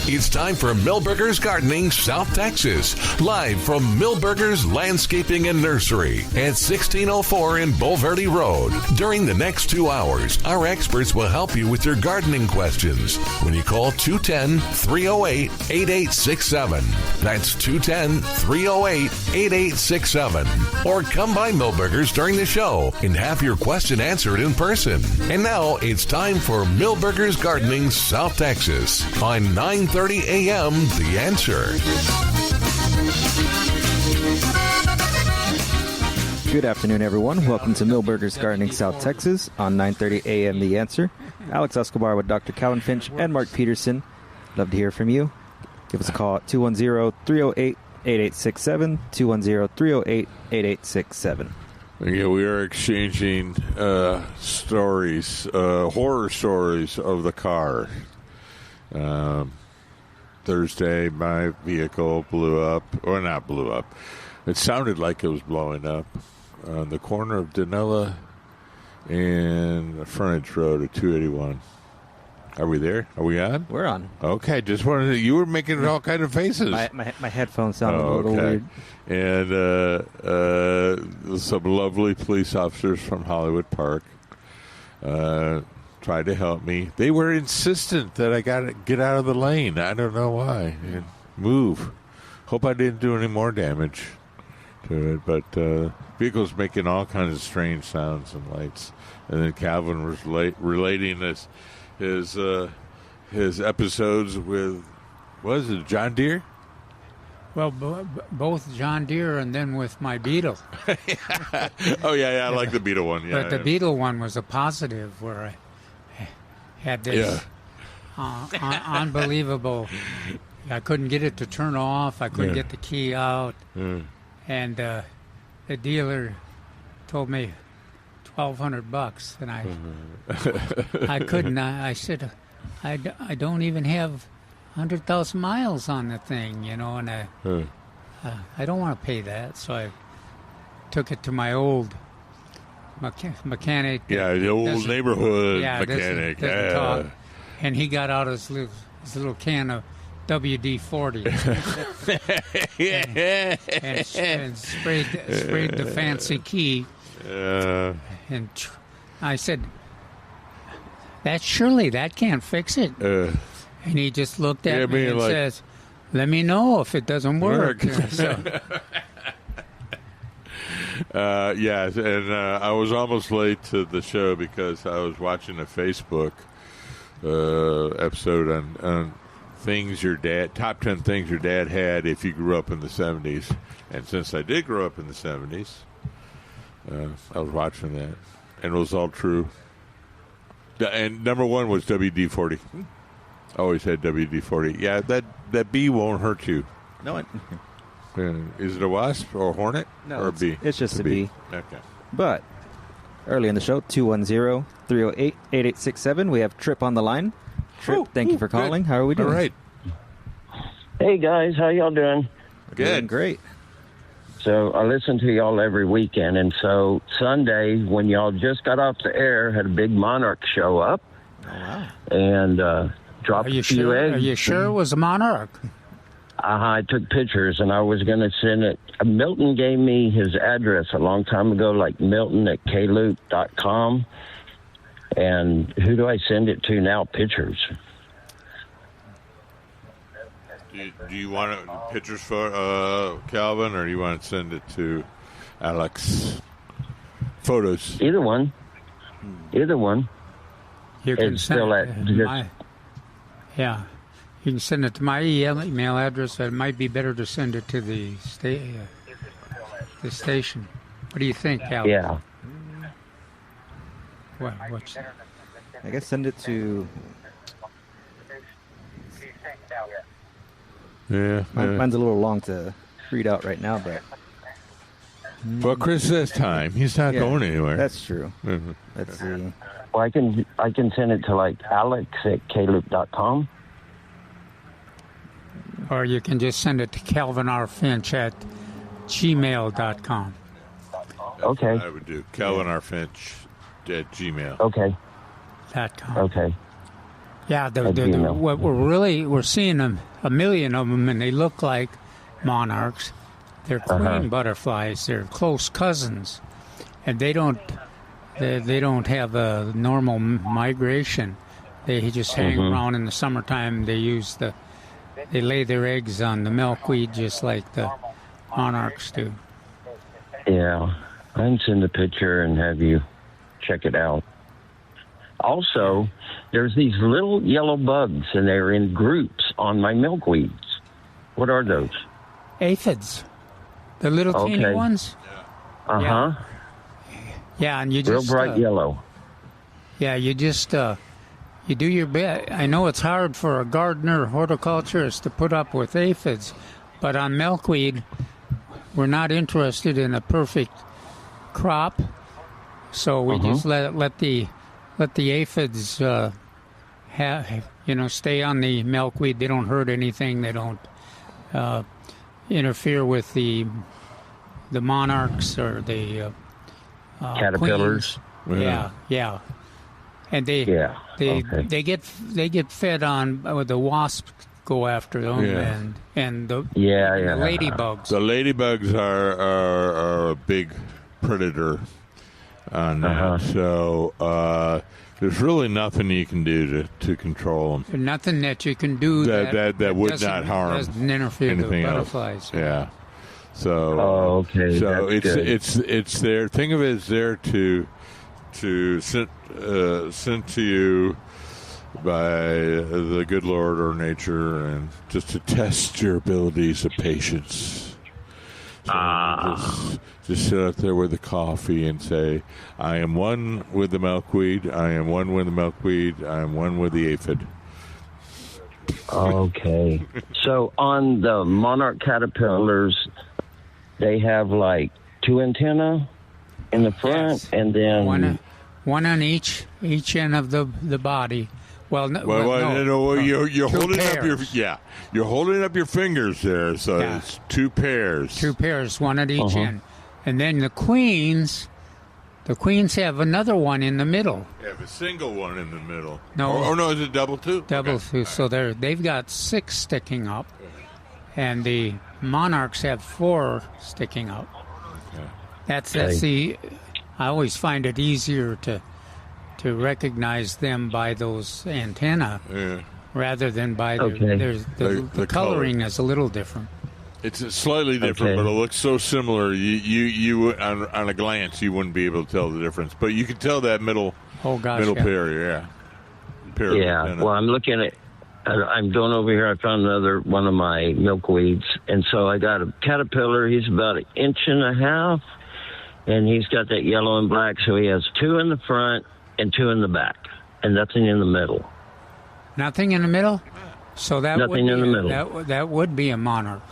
It's time for Milberger's Gardening, South Texas. Live from Milberger's Landscaping and Nursery at 1604 in Bulverde Road. During the next 2 hours, our experts will help you with your gardening questions when you call 210-308-8867. That's 210-308-8867. Or come by Milberger's during the show and have your question answered in person. And now it's time for Milberger's Gardening, South Texas on 9:30 a.m. The Answer. Good afternoon, everyone. Welcome to Milberger's Gardening, South Texas on 9:30 a.m. The Answer. Alex Escobar with Dr. Calvin Finch and Mark Peterson. Love to hear from you. Give us a call at 210-308-8867, 210-308-8867. Yeah, we are exchanging stories, horror stories of the car. Thursday, my vehicle blew up, or not blew up. It sounded like it was blowing up on the corner of Danella and Frontage Road at 281. Are we there? Are we on? We're on. Okay, just wanted to, you were making all kind of faces. My headphones sounded a little weird. And some lovely police officers from Hollywood Park tried to help me. They were insistent that I got to get out of the lane. I don't know why. And move. Hope I didn't do any more damage to it. But vehicle's making all kinds of strange sounds and lights. And then Calvin was relating his episodes with, what is it, John Deere? Well, both John Deere and then with my Beetle. Oh, yeah, I like the Beetle one. Yeah, but the Beetle one was a positive where I had this unbelievable. I couldn't get it to turn off. I couldn't get the key out. And the dealer told me $1,200, and I couldn't. I said, I don't even have 100,000 miles on the thing, you know, and I don't want to pay that, so I took it to my old mechanic. Yeah, the old neighborhood mechanic. Doesn't talk. And he got out his little can of WD-40 and sprayed the fancy key. And I said, that can't fix it. And he just looked at me and says, let me know if it doesn't work. Yes, and I was almost late to the show because I was watching a Facebook episode on top 10 things your dad had if you grew up in the 70s. And since I did grow up in the 70s, I was watching that, and it was all true. And number one was WD-40. Always had WD-40. Yeah, that bee won't hurt you. No. Is it a wasp or a hornet? No, or a bee? It's just a bee. Okay. But early in the show, 210-308-8867. We have Trip on the line. Trip, thank you for calling. Good. How are we doing? All right. Hey, guys. How y'all doing? Doing great. So I listen to y'all every weekend, and so Sunday, when y'all just got off the air, had a big Monarch show up. Oh, wow. And dropped a few eggs. Are you sure it was a Monarch? I took pictures, and I was going to send it. Milton gave me his address a long time ago, like milton@kloop.com. And who do I send it to now? Pictures. Do you want pictures for Calvin, or do you want to send it to Alex? Photos. Either one. You can It's send still it at to my, you can send it to my email address. It might be better to send it to the station. What do you think, Alex? Yeah. What's I guess send it to... Yeah. Mine's a little long to read out right now, but... Well, Chris has time. He's not going anywhere. That's true. Mm-hmm. Let's see. Well, I can send it to, like, alex@kloop.com. Or you can just send it to Calvin R. Finch at gmail.com. Okay. I would do Calvin R. Finch at Gmail. Okay. .com. Okay. Yeah, what we're seeing a million of them, and they look like monarchs. They're queen butterflies. They're close cousins, and they don't have a normal migration. They just hang around in the summertime. They lay their eggs on the milkweed just like the monarchs do. Yeah, I can send a picture and have you check it out. Also, there's these little yellow bugs, and they're in groups on my milkweeds. What are those? Aphids. The little teeny ones? Uh-huh. Yeah, and you real just... bright yellow. Yeah, you just... you do your best. I know it's hard for a gardener or horticulturist to put up with aphids, but on milkweed, we're not interested in a perfect crop, so we just let the aphids stay on the milkweed. They don't hurt anything. They don't interfere with the monarchs or the caterpillars. Queens. Yeah. And they get fed on with the wasps go after them and the ladybugs. The ladybugs are a big predator on that. So there's really nothing you can do to control them. There's nothing that you can do that would not harm doesn't interfere with butterflies. Else. Yeah. So So it's there. Think of it as there to sent to you by the good Lord or nature, and just to test your abilities of patience. So just sit out there with the coffee and say, I am one with the milkweed, I am one with the milkweed, I am one with the aphid. Okay. So on the monarch caterpillars, they have like 2 antennae in the front, and then... One on each end of the body. Well, you're holding pairs. You're holding up your fingers there, so it's 2 pairs. 2 pairs, one at each end, and then the queens have another one in the middle. They have a single one in the middle. No, no, is it double 2? Double 2. So they've got 6 sticking up, and the monarchs have 4 sticking up. Okay. That's the. I always find it easier to recognize them by those antennae rather than by the coloring is a little different. It's slightly different, but it looks so similar. You on a glance you wouldn't be able to tell the difference, but you can tell that middle pair. Well, I'm looking at. I'm going over here. I found another one of my milkweeds, and so I got a caterpillar. He's about 1.5 inches. And he's got that yellow and black, so he has 2 in the front and 2 in the back, and nothing in the middle. Nothing in the middle? So that nothing in the middle. That would be a monarch.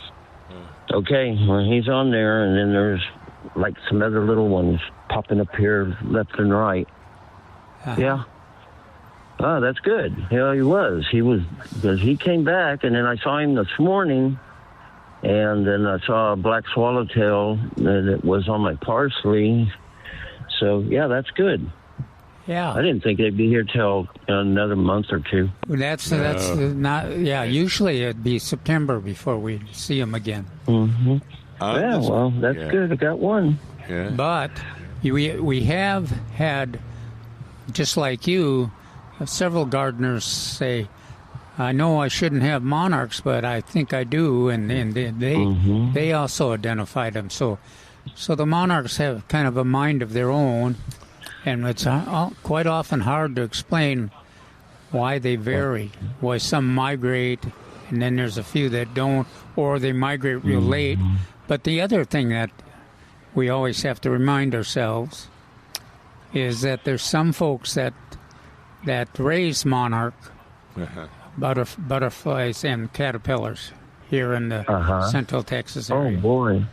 Okay, well, he's on there, and then there's like some other little ones popping up here left and right. Yeah. Oh, that's good. Yeah, he was. Because he came back, and then I saw him this morning. And then I saw a black swallowtail that was on my parsley. So, yeah, that's good. Yeah. I didn't think they'd be here till another month or 2. That's not, usually it'd be September before we see them again. Mm-hmm. That's good. I got one. Yeah. But we have had, just like you, several gardeners say, I know I shouldn't have monarchs, but I think I do, and they also identified them. So the monarchs have kind of a mind of their own, and it's quite often hard to explain why they vary, why some migrate, and then there's a few that don't, or they migrate real late. But the other thing that we always have to remind ourselves is that there's some folks that raise monarch butterflies and caterpillars here in the Central Texas area. Oh, boy.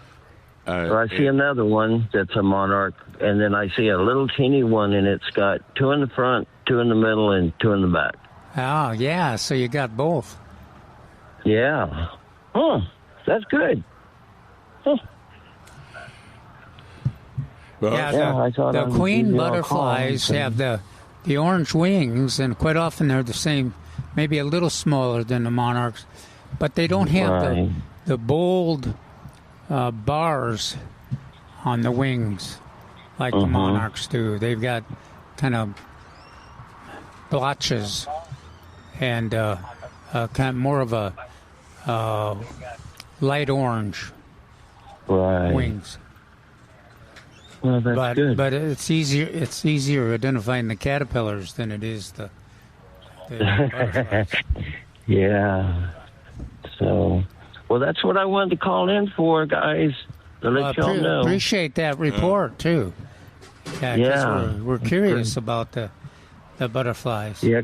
So I see another one that's a monarch, and then I see a little teeny one, and it's got 2 in the front, 2 in the middle, and 2 in the back. Oh, yeah, so you got both. Yeah. Oh, that's good. Huh. Well, the queen butterflies have the orange wings, and quite often they're the same maybe a little smaller than the monarchs, but they don't have the bold bars on the wings like the monarchs do. They've got kind of blotches and kind of more of a light orange wings. Well, that's good. But it's easier identifying the caterpillars than it is the butterflies. Yeah. So, well, that's what I wanted to call in for, guys. To let y'all know. Appreciate that report too. Yeah, we're curious about the butterflies. Yeah,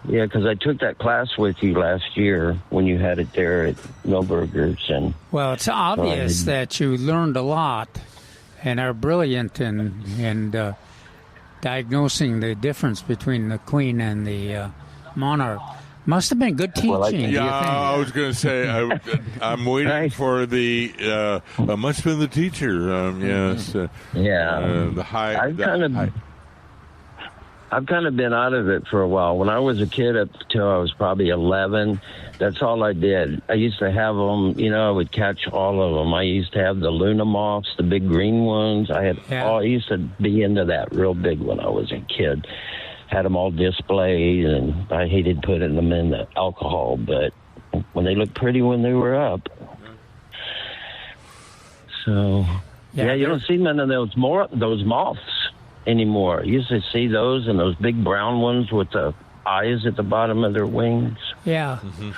because I took that class with you last year when you had it there at Milberger's, and well, it's obvious that you learned a lot and are brilliant in diagnosing the difference between the queen and the monarch. Must have been good teaching. Do you think? I was going to say I'm waiting for the. Must have been the teacher. Yes. The high. I've kind of been out of it for a while. When I was a kid, up till I was probably 11, that's all I did. I used to have them. I would catch all of them. I used to have the Luna moths, the big green ones. I used to be into that real big when I was a kid. Had them all displayed, and I hated putting them in the alcohol, but when they looked pretty when they were up. So, you don't see none of those moths anymore. You used to see those and those big brown ones with the eyes at the bottom of their wings. Yeah. Mm-hmm.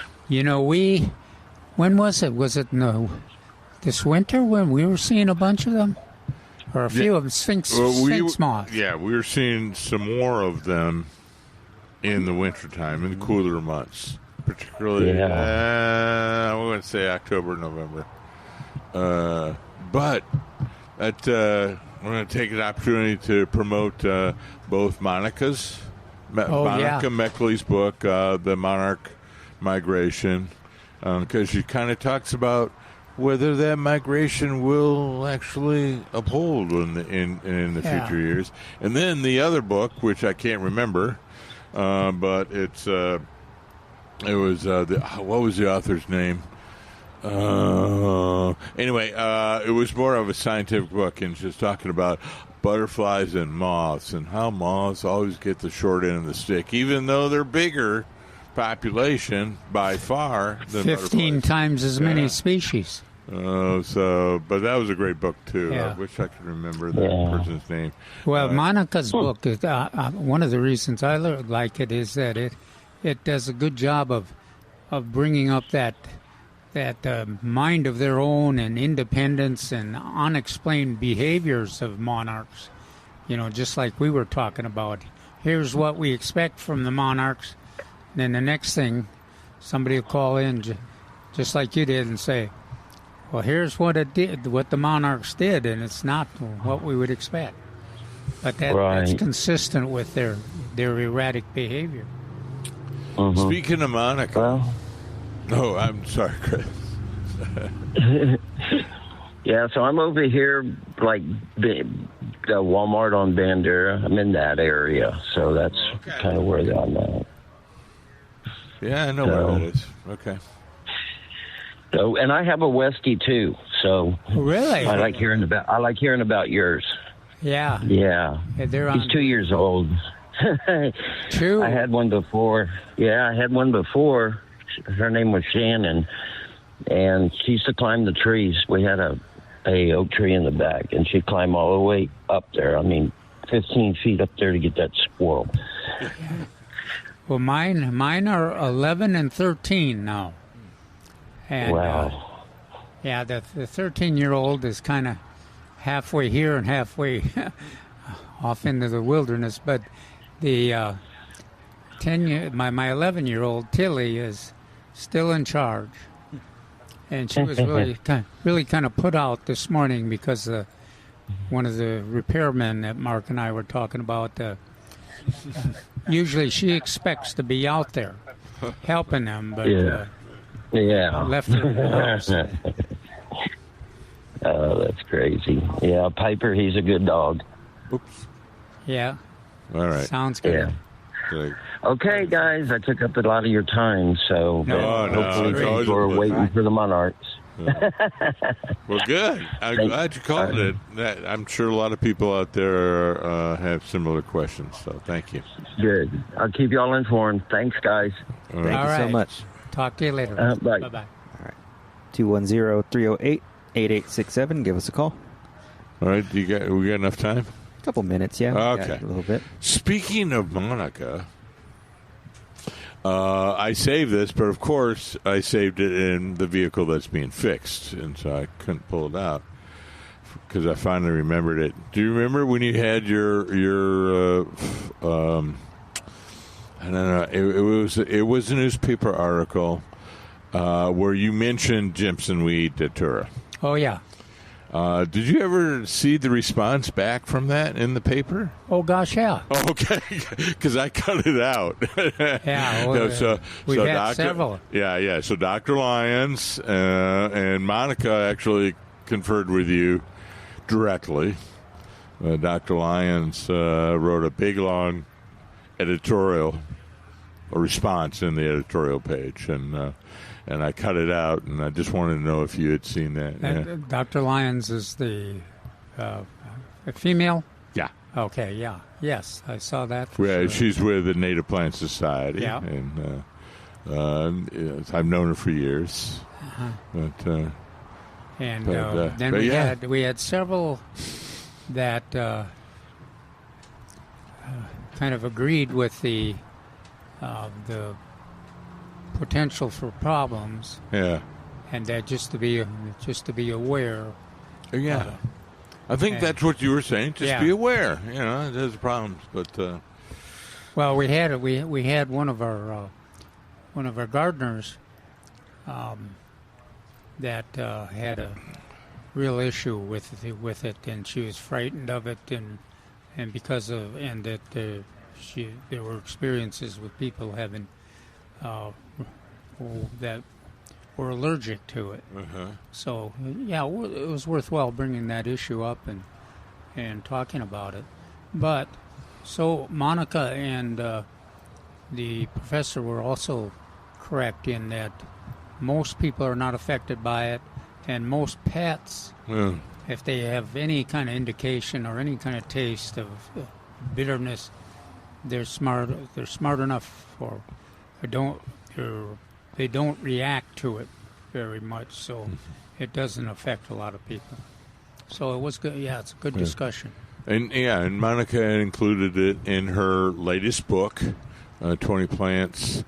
When was it? Was it this winter when we were seeing a bunch of them? Or a few of them, Sphinx moths. Yeah, we were seeing some more of them in the wintertime, in the cooler months, particularly, I wouldn't say October, November. But we're going to take an opportunity to promote both Monica's, Monica Meckley's book, The Monarch Migration, because she kind of talks about whether that migration will actually uphold in the future years. And then the other book, which I can't remember, but it was what was the author's name? Anyway, it was more of a scientific book, and she was talking about butterflies and moths and how moths always get the short end of the stick, even though they're bigger population by far than 15 times as many species. But that was a great book too. I wish I could remember the person's name. Well, Monica's book is one of the reasons I like it is that it does a good job of bringing up that mind of their own and independence and unexplained behaviors of monarchs. Just like we were talking about. Here's what we expect from the monarchs. Then the next thing, somebody will call in, just like you did, and say, well, here's what it did, what the monarchs did, and it's not what we would expect. But that's consistent with their erratic behavior. Mm-hmm. Speaking of Monica. I'm sorry, Chris. So I'm over here, like the Walmart on Bandera. I'm in that area, so that's kind of where I'm at. Yeah, I know where that is. Okay. So, and I have a Westie too. So really, I like hearing about yours. Yeah. Yeah. He's 2 years old. True. I had one before. Yeah, I had one before. Her name was Shannon, and she used to climb the trees. We had a oak tree in the back, and she'd climb all the way up there. 15 feet up there to get that squirrel. Well, mine are 11 and 13 now. And, wow. The 13-year-old is kind of halfway here and halfway off into the wilderness. But the my 11-year-old Tilly is still in charge, and she was really kind of put out this morning because one of the repairmen that Mark and I were talking about. Usually she expects to be out there helping them, but left her in the house. Oh, that's crazy. Yeah, Piper, he's a good dog. Oops. Yeah. All right. Sounds good. Okay, guys, I took up a lot of your time, so hopefully people are waiting for the Monarchs. Well, good. I'm glad you called it. I'm sure a lot of people out there have similar questions, so thank you. Good. I'll keep you all informed. Thanks, guys. Thank you so much. Talk to you later. Bye. Bye-bye. All right. 210-308-8867. Give us a call. All right. We got enough time? A couple minutes, yeah. Okay. A little bit. Speaking of Monica, I saved this, but of course I saved it in the vehicle that's being fixed, and so I couldn't pull it out because I finally remembered it. Do you remember when you had your I don't know, it was a newspaper article where you mentioned Jimsonweed datura? Oh, yeah. Did you ever see the response back from that in the paper? Oh, gosh, yeah. Oh, okay, because I cut it out. Yeah, well, we've had several. Yeah. So Dr. Lyons and Monica actually conferred with you directly. Dr. Lyons wrote a big, long editorial, a response in the editorial page, and I cut it out, and I just wanted to know if you had seen that. Yeah. Dr. Lyons is the a female? Yeah. Okay, yeah. Yes, I saw that. Sure. She's with the Native Plant Society. Yeah. And I've known her for years. Uh-huh. Then we had several that kind of agreed with the potential for problems. Yeah. And that just to be aware. Yeah. I think that's what you were saying. Just be aware. There's problems, but. Well, we had one of our gardeners that had a real issue with it, and she was frightened of it, and because of that there were experiences with people having that were allergic to it. Uh-huh. So it was worthwhile bringing that issue up and talking about it. But so Monica and the professor were also correct in that most people are not affected by it, and most pets, if they have any kind of indication or any kind of taste of bitterness, they're smart enough they don't react to it very much, so it doesn't affect a lot of people. So it was good. Yeah, it's a good discussion. And Monica included it in her latest book, 20 Plants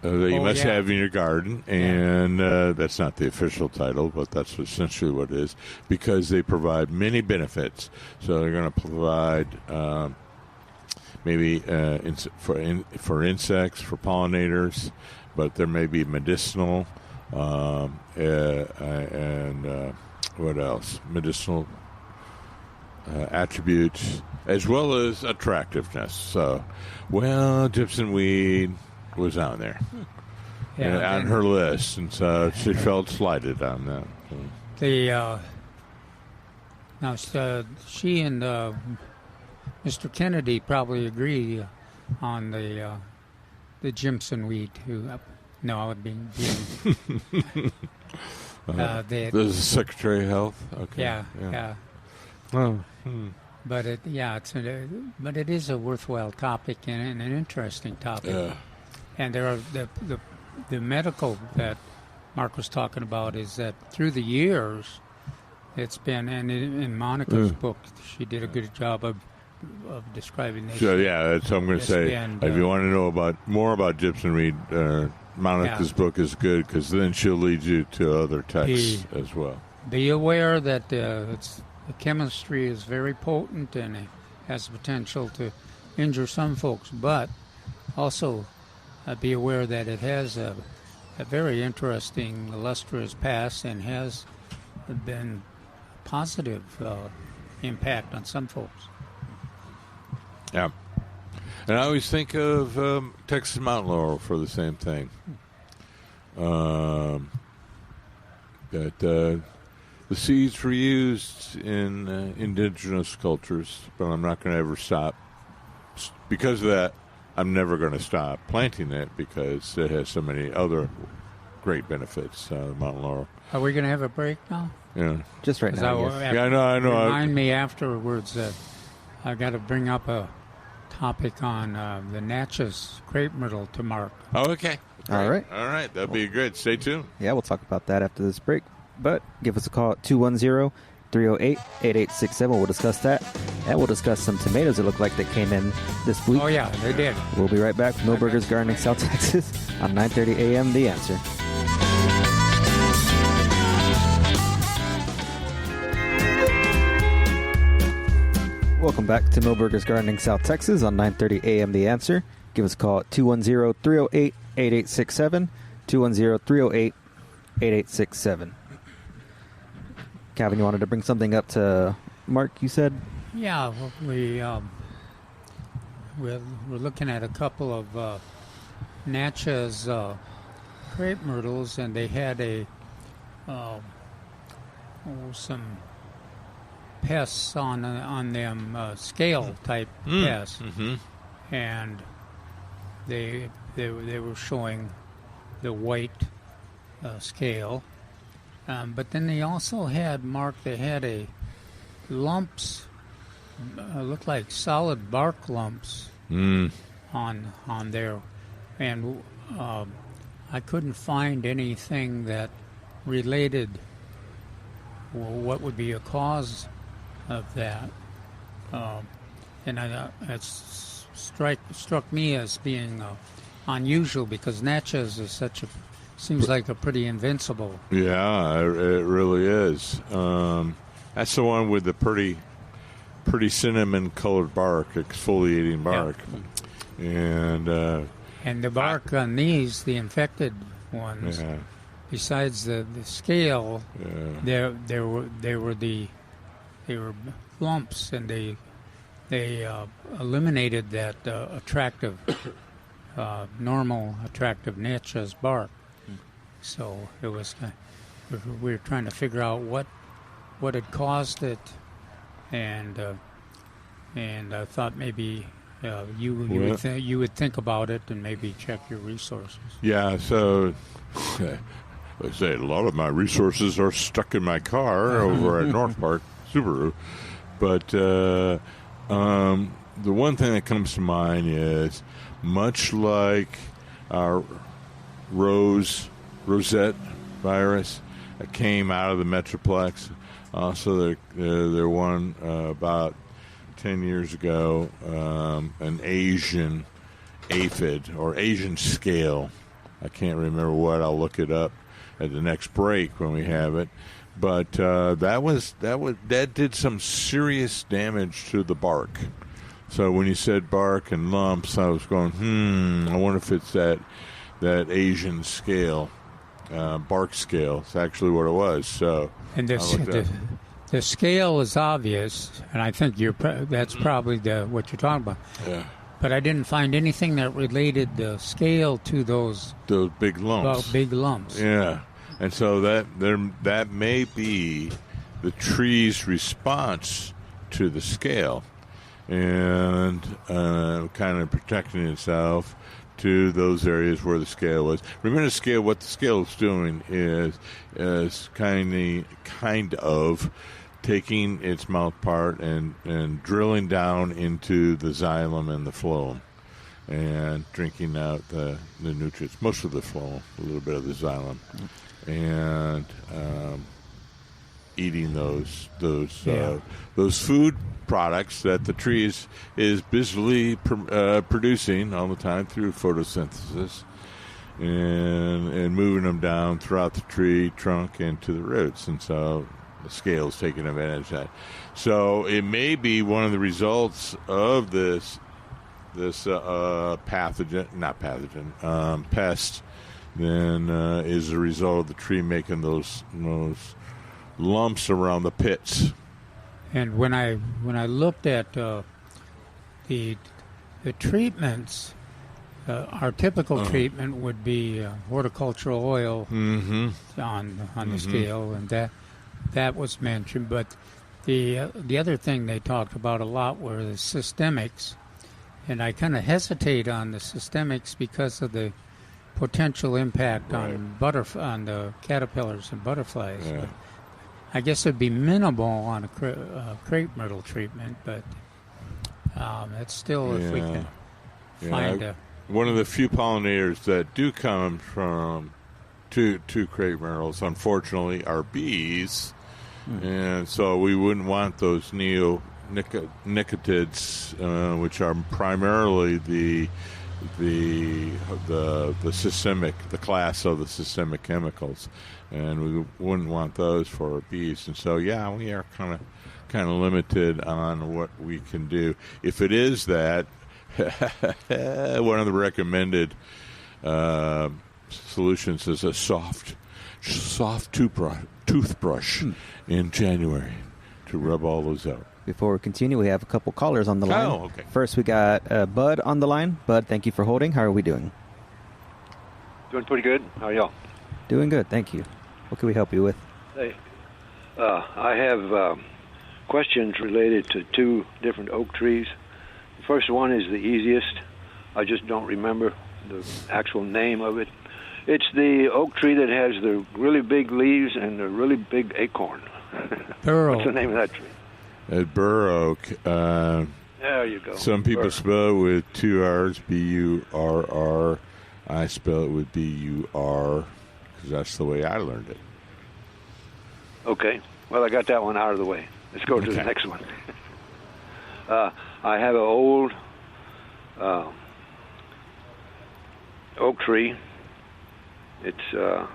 that you must have in your garden, and that's not the official title, but that's essentially what it is, because they provide many benefits. So they're going to provide maybe for insects, for pollinators, but there may be medicinal and what else? Medicinal attributes as well as attractiveness. So, Jimsonweed was on there on her list, and so she felt slighted on that. Now she and Mr. Kennedy probably agree on the Jimsonweed. No, I would be. This is Secretary of Health. Okay. Yeah. Oh. But it is a worthwhile topic and an interesting topic. Yeah. And there are the medical that Mark was talking about is that through the years, it's been, and in Monica's book, she did a good job of describing this. So that's what I'm going to say. If you want to know more about Jimsonweed, Monica's book is good, because then she'll lead you to other texts as well. Be aware that the chemistry is very potent and it has the potential to injure some folks, but also be aware that it has a very interesting, illustrious past and has been positive impact on some folks. Yeah. And I always think of Texas mountain laurel for the same thing. That the seeds were used in indigenous cultures, but I'm not going to ever stop. Because of that, I'm never going to stop planting it because it has so many other great benefits. Mountain laurel. Are we going to have a break now? Yeah, Just right now. Yes. I know. Remind me afterwards that I got to bring up a topic on the Natchez crape myrtle to Mark. Oh, okay. All right. All right. That'd be good. Stay tuned. Yeah, we'll talk about that after this break. But give us a call at 210-308-8867. We'll discuss that. And we'll discuss some tomatoes that look like they came in this week. Oh, yeah, they did. We'll be right back with Milberger's Gardening, South Texas on 9:30 a.m. The Answer. Welcome back to Milberger's Gardening, South Texas on 9:30 a.m. The Answer. Give us a call at 210-308-8867, 210-308-8867. Calvin, you wanted to bring something up to Mark, you said? Yeah, well, we're looking at a couple of Natchez crape myrtles, and they had some pests on them, scale type pests, and they were showing the white scale, but then they also had a lumps, looked like solid bark lumps on there, and I couldn't find anything that related what would be a cause of that, and it struck me as being unusual because Natchez is seems like a pretty invincible. Yeah, it really is. That's the one with the pretty cinnamon colored bark, exfoliating bark, and the bark on these, the infected ones, besides the scale, there were lumps, and they eliminated that normal attractive Natchez bark. So it was we were trying to figure out what had caused it, and I thought maybe you would think about it and maybe check your resources. Yeah, so I say a lot of my resources are stuck in my car over at North Park Subaru, but the one thing that comes to mind is much like our rosette virus that came out of the Metroplex. Also, there one about 10 years ago, an Asian aphid or Asian scale. I can't remember what. I'll look it up at the next break when we have it. But that did some serious damage to the bark. So when you said bark and lumps, I was going, I wonder if it's that Asian scale, bark scale. It's actually what it was. So the scale is obvious, and I think that's probably what you're talking about. Yeah. But I didn't find anything that related the scale to those big lumps. Big lumps. Yeah, and so that may be the tree's response to the scale, and kind of protecting itself to those areas where the scale was. Remember, the scale. What the scale is doing is kind of taking its mouth part and drilling down into the xylem and the phloem and drinking out the nutrients, most of the phloem, a little bit of the xylem, and eating those food products that the tree is busily producing all the time through photosynthesis and moving them down throughout the tree trunk and to the roots, and so the scale is taking advantage of that. So it may be one of the results of this pest, then is a result of the tree making those lumps around the pits. And when I looked at the treatments, our typical treatment would be horticultural oil on the scale, and that was mentioned. But the other thing they talked about a lot were the systemics, And I kind of hesitate on the systemics because of the potential impact on the caterpillars and butterflies. Yeah. But I guess it'd be minimal on a crape myrtle treatment, but it's still if we can find one of the few pollinators that do come from to crape myrtles, unfortunately, are bees, and so we wouldn't want those neonicotinoids, which are primarily the systemic, the class of the systemic chemicals, and we wouldn't want those for bees. And so, we are kind of limited on what we can do. If it is that, one of the recommended solutions is a soft toothbrush in January to rub all those out. Before we continue, we have a couple callers on the line. Oh, okay. First, we got Bud on the line. Bud, thank you for holding. How are we doing? Doing pretty good. How are y'all? Doing good, thank you. What can we help you with? Hey, I have questions related to two different oak trees. The first one is the easiest. I just don't remember the actual name of it. It's the oak tree that has the really big leaves and the really big acorn. Burr What's the name of that tree? Burr oak. There you go. Some people spell it with two R's, B-U-R-R. I spell it with B-U-R because that's the way I learned it. Okay. Well, I got that one out of the way. Let's go to the next one. I have an old oak tree. It's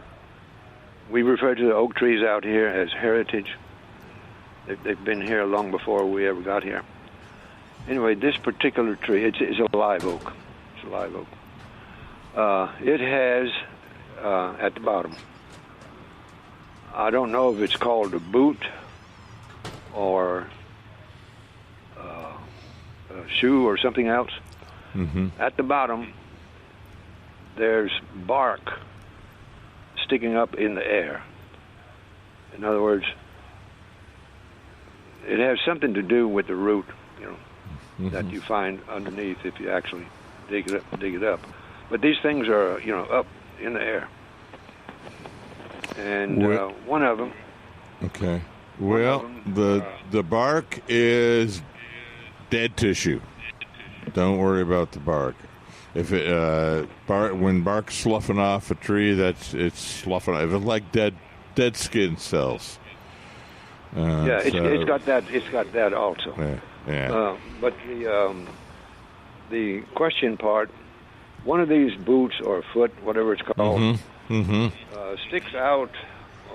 we refer to the oak trees out here as heritage. They've been here long before we ever got here. Anyway, this particular tree, it's a live oak. It's a live oak. It has, at the bottom, I don't know if it's called a boot or a shoe or something else. Mm-hmm. At the bottom, there's bark sticking up in the air. In other words, it has something to do with the root, that you find underneath if you actually dig it up. But these things are, up in the air. And one of them. Okay. Well, the bark is dead tissue. Don't worry about the bark. If it when bark's sloughing off a tree, it's sloughing off. If it's like dead skin cells. It's got that. It's got that also. Yeah. But the question part, one of these boots or foot, whatever it's called, sticks out.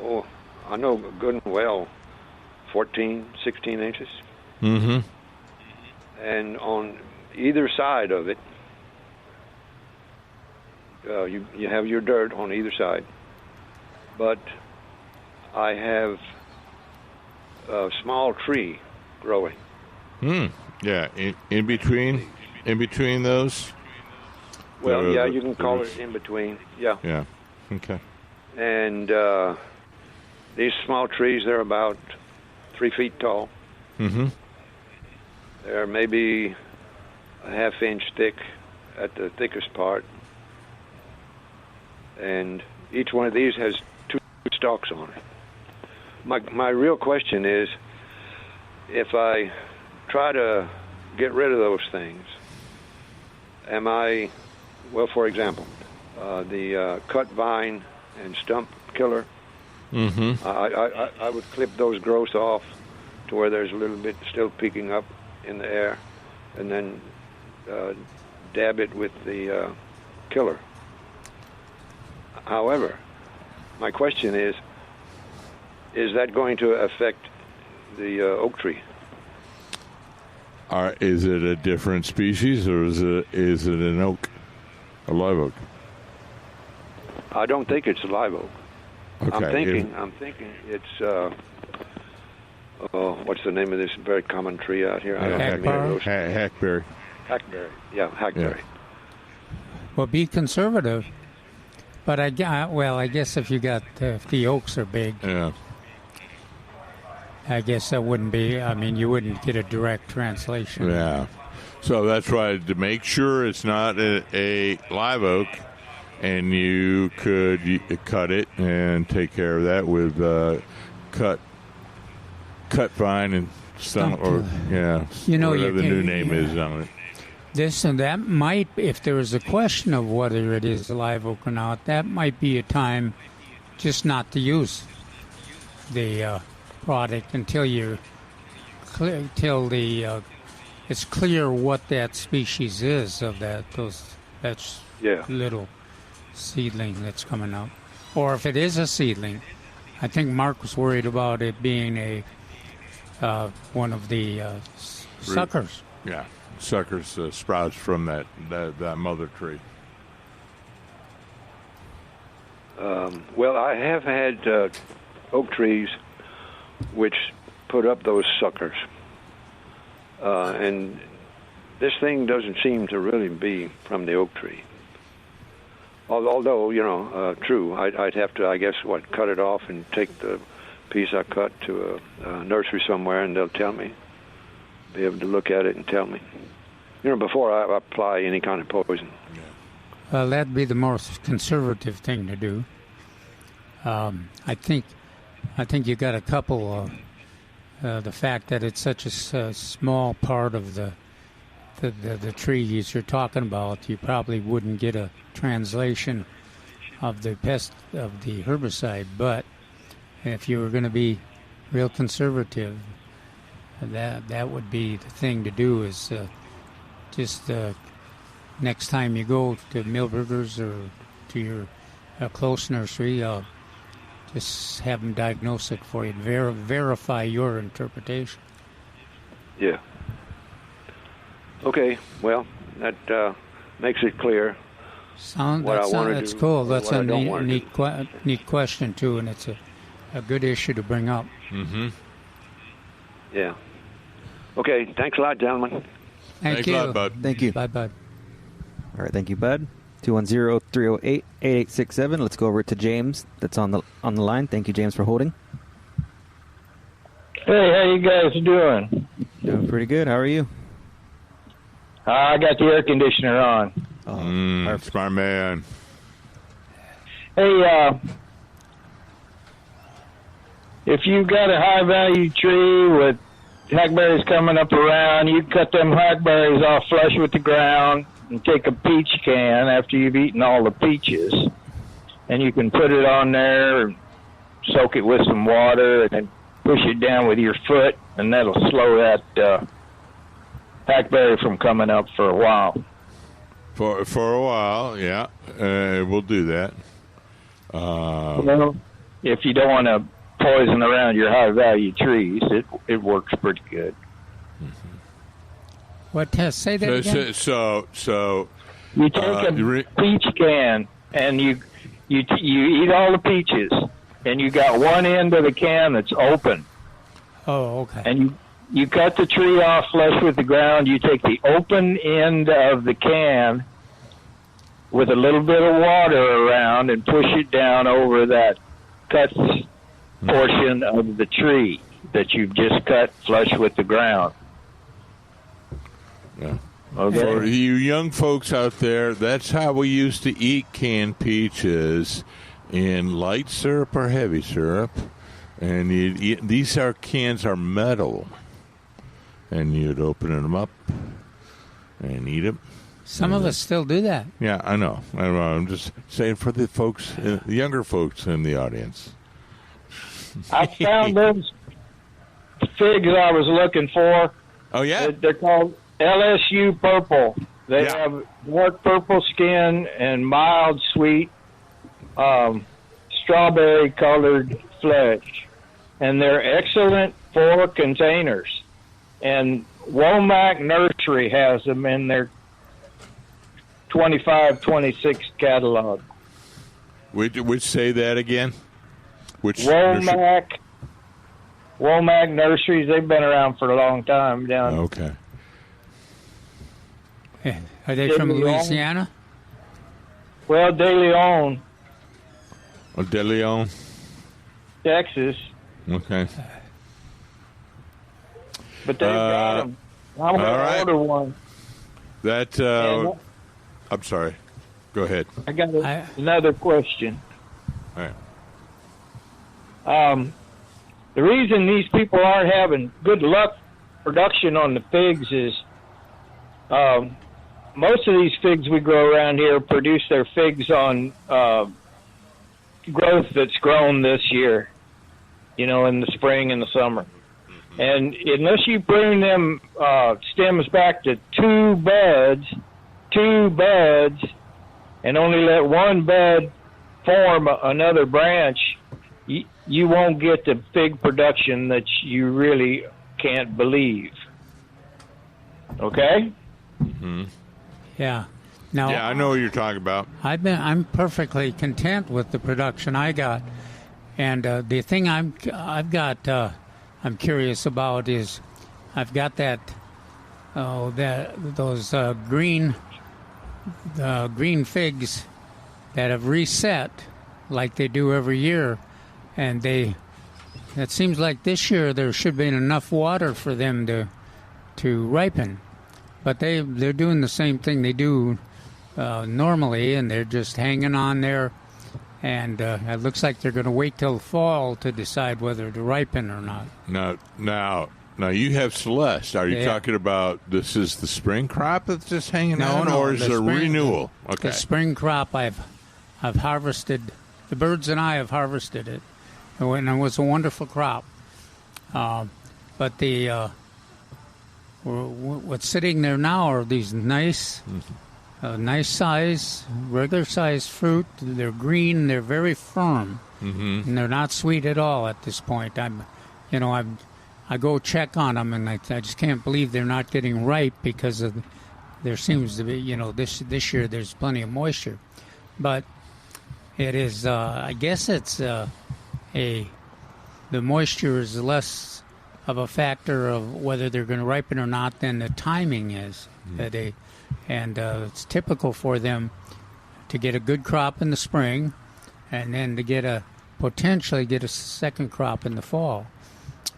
Oh, I know good and well, 14, 16 inches. Mm-hmm. And on either side of it, you have your dirt on either side. But I have a small tree growing. Yeah, in between those. Well, you can call it in between. Yeah. Yeah. Okay. And these small trees, they're about 3 feet tall. Mm-hmm. They're maybe a half-inch thick at the thickest part. And each one of these has 2 stalks on it. My real question is, if I try to get rid of those things, am I, well, for example, the cut vine and stump killer, I would clip those growths off to where there's a little bit still peeking up in the air, and then dab it with the killer. However, my question is that going to affect the oak tree? Is it a different species, or is it an oak, a live oak? I don't think it's a live oak. Okay. I'm thinking it's what's the name of this very common tree out here? Hackberry. Hackberry. Yeah, hackberry. Yeah. Well, be conservative. But I guess if you got if the oaks are big, Yeah. I guess that wouldn't be. I mean, you wouldn't get a direct translation. Yeah. So that's why, to make sure it's not a live oak, and you could cut it and take care of that with cut vine and stump, or whatever the new name is on it. This and that might, if there is a question of whether it is a live oak or not, that might be a time just not to use the product until it's clear what that species is of that little seedling that's coming out. Or if it is a seedling, I think Mark was worried about it being one of the suckers. Yeah, suckers sprouts from that mother tree. Well, I have had oak trees which put up those suckers. And this thing doesn't seem to really be from the oak tree. Although, true, I'd have to, I guess, cut it off and take the piece I cut to a nursery somewhere, and they'll tell me, be able to look at it and tell me, before I apply any kind of poison. Well, that'd be the most conservative thing to do. I think you got a couple. The fact that it's such a small part of the trees you're talking about, you probably wouldn't get a translation of the pest of the herbicide. But if you were going to be real conservative, that would be the thing to do. Is just next time you go to Milberger's or to your close nursery, just have them diagnose it for you. Verify your interpretation. Yeah. Okay. Well, that makes it clear. That's cool. That's a neat question too, and it's a good issue to bring up. Mm-hmm. Yeah. Okay. Thanks a lot, gentlemen. Thanks a lot, Bud. Thank you. Bye, Bud. All right, thank you, Bud. 210-308-8867. Let's go over to James. That's on the line. Thank you, James, for holding. Hey, how you guys doing? Doing pretty good. How are you? I got the air conditioner on. Smart man. Hey, if you got a high-value tree with hackberries coming up around, you cut them hackberries off flush with the ground and take a peach can after you've eaten all the peaches, and you can put it on there and soak it with some water and then push it down with your foot, and that'll slow that hackberry from coming up for a while. For a while, yeah. We'll do that. Well, if you don't want to poison around your high-value trees, it works pretty good. What test? Say that again. So you take a peach can and you eat all the peaches, and you got one end of the can that's open. Oh, okay. And you cut the tree off flush with the ground. You take the open end of the can with a little bit of water around and push it down over that cut portion of the tree that you've just cut flush with the ground. Yeah. Okay. For you young folks out there, that's how we used to eat canned peaches, in light syrup or heavy syrup. And these cans are metal. And you'd open them up and eat them. Some of us still do that. Yeah, I know. I'm just saying for the folks, the younger folks in the audience. I found those figs I was looking for. Oh, yeah? They're called LSU purple. They have dark purple skin and mild, sweet, strawberry-colored flesh. And they're excellent for containers. And Womack Nursery has them in their 25-26 catalog. Which say that again? Which Womack Nurseries. They've been around for a long time down. Okay. Yeah. Are they from Louisiana? Well, De Leon. Oh, De Leon. Texas. Okay. But they've got them. I'm going to order one. That I'm sorry. Go ahead. I got another question. All right. The reason these people aren't having good luck production on the figs is most of these figs we grow around here produce their figs on growth that's grown this year, in the spring and the summer. And unless you prune them stems back to two buds, and only let one bud form another branch, you won't get the fig production that you really can't believe. Okay? Mm-hmm. Yeah. Now, I know what you're talking about. I'm perfectly content with the production I got, and the thing I'm curious about is I've got those green figs that have reset like they do every year, and it seems like this year there should be enough water for them to ripen, but they're doing the same thing they do normally, and they're just hanging on there, and it looks like they're going to wait till fall to decide whether to ripen or not. Now you have Celeste. Are you talking about this is the spring crop that's just hanging on, or is it a renewal? Okay. The spring crop I've harvested. The birds and I have harvested it, and it was a wonderful crop. But what's sitting there now are these nice size, regular size fruit. They're green. They're very firm, and they're not sweet at all at this point. I go check on them, and I just can't believe they're not getting ripe because there seems to be, this year there's plenty of moisture, but it is. I guess it's the moisture is less of a factor of whether they're going to ripen or not than the timing is. It's typical for them to get a good crop in the spring, and then to potentially get a second crop in the fall.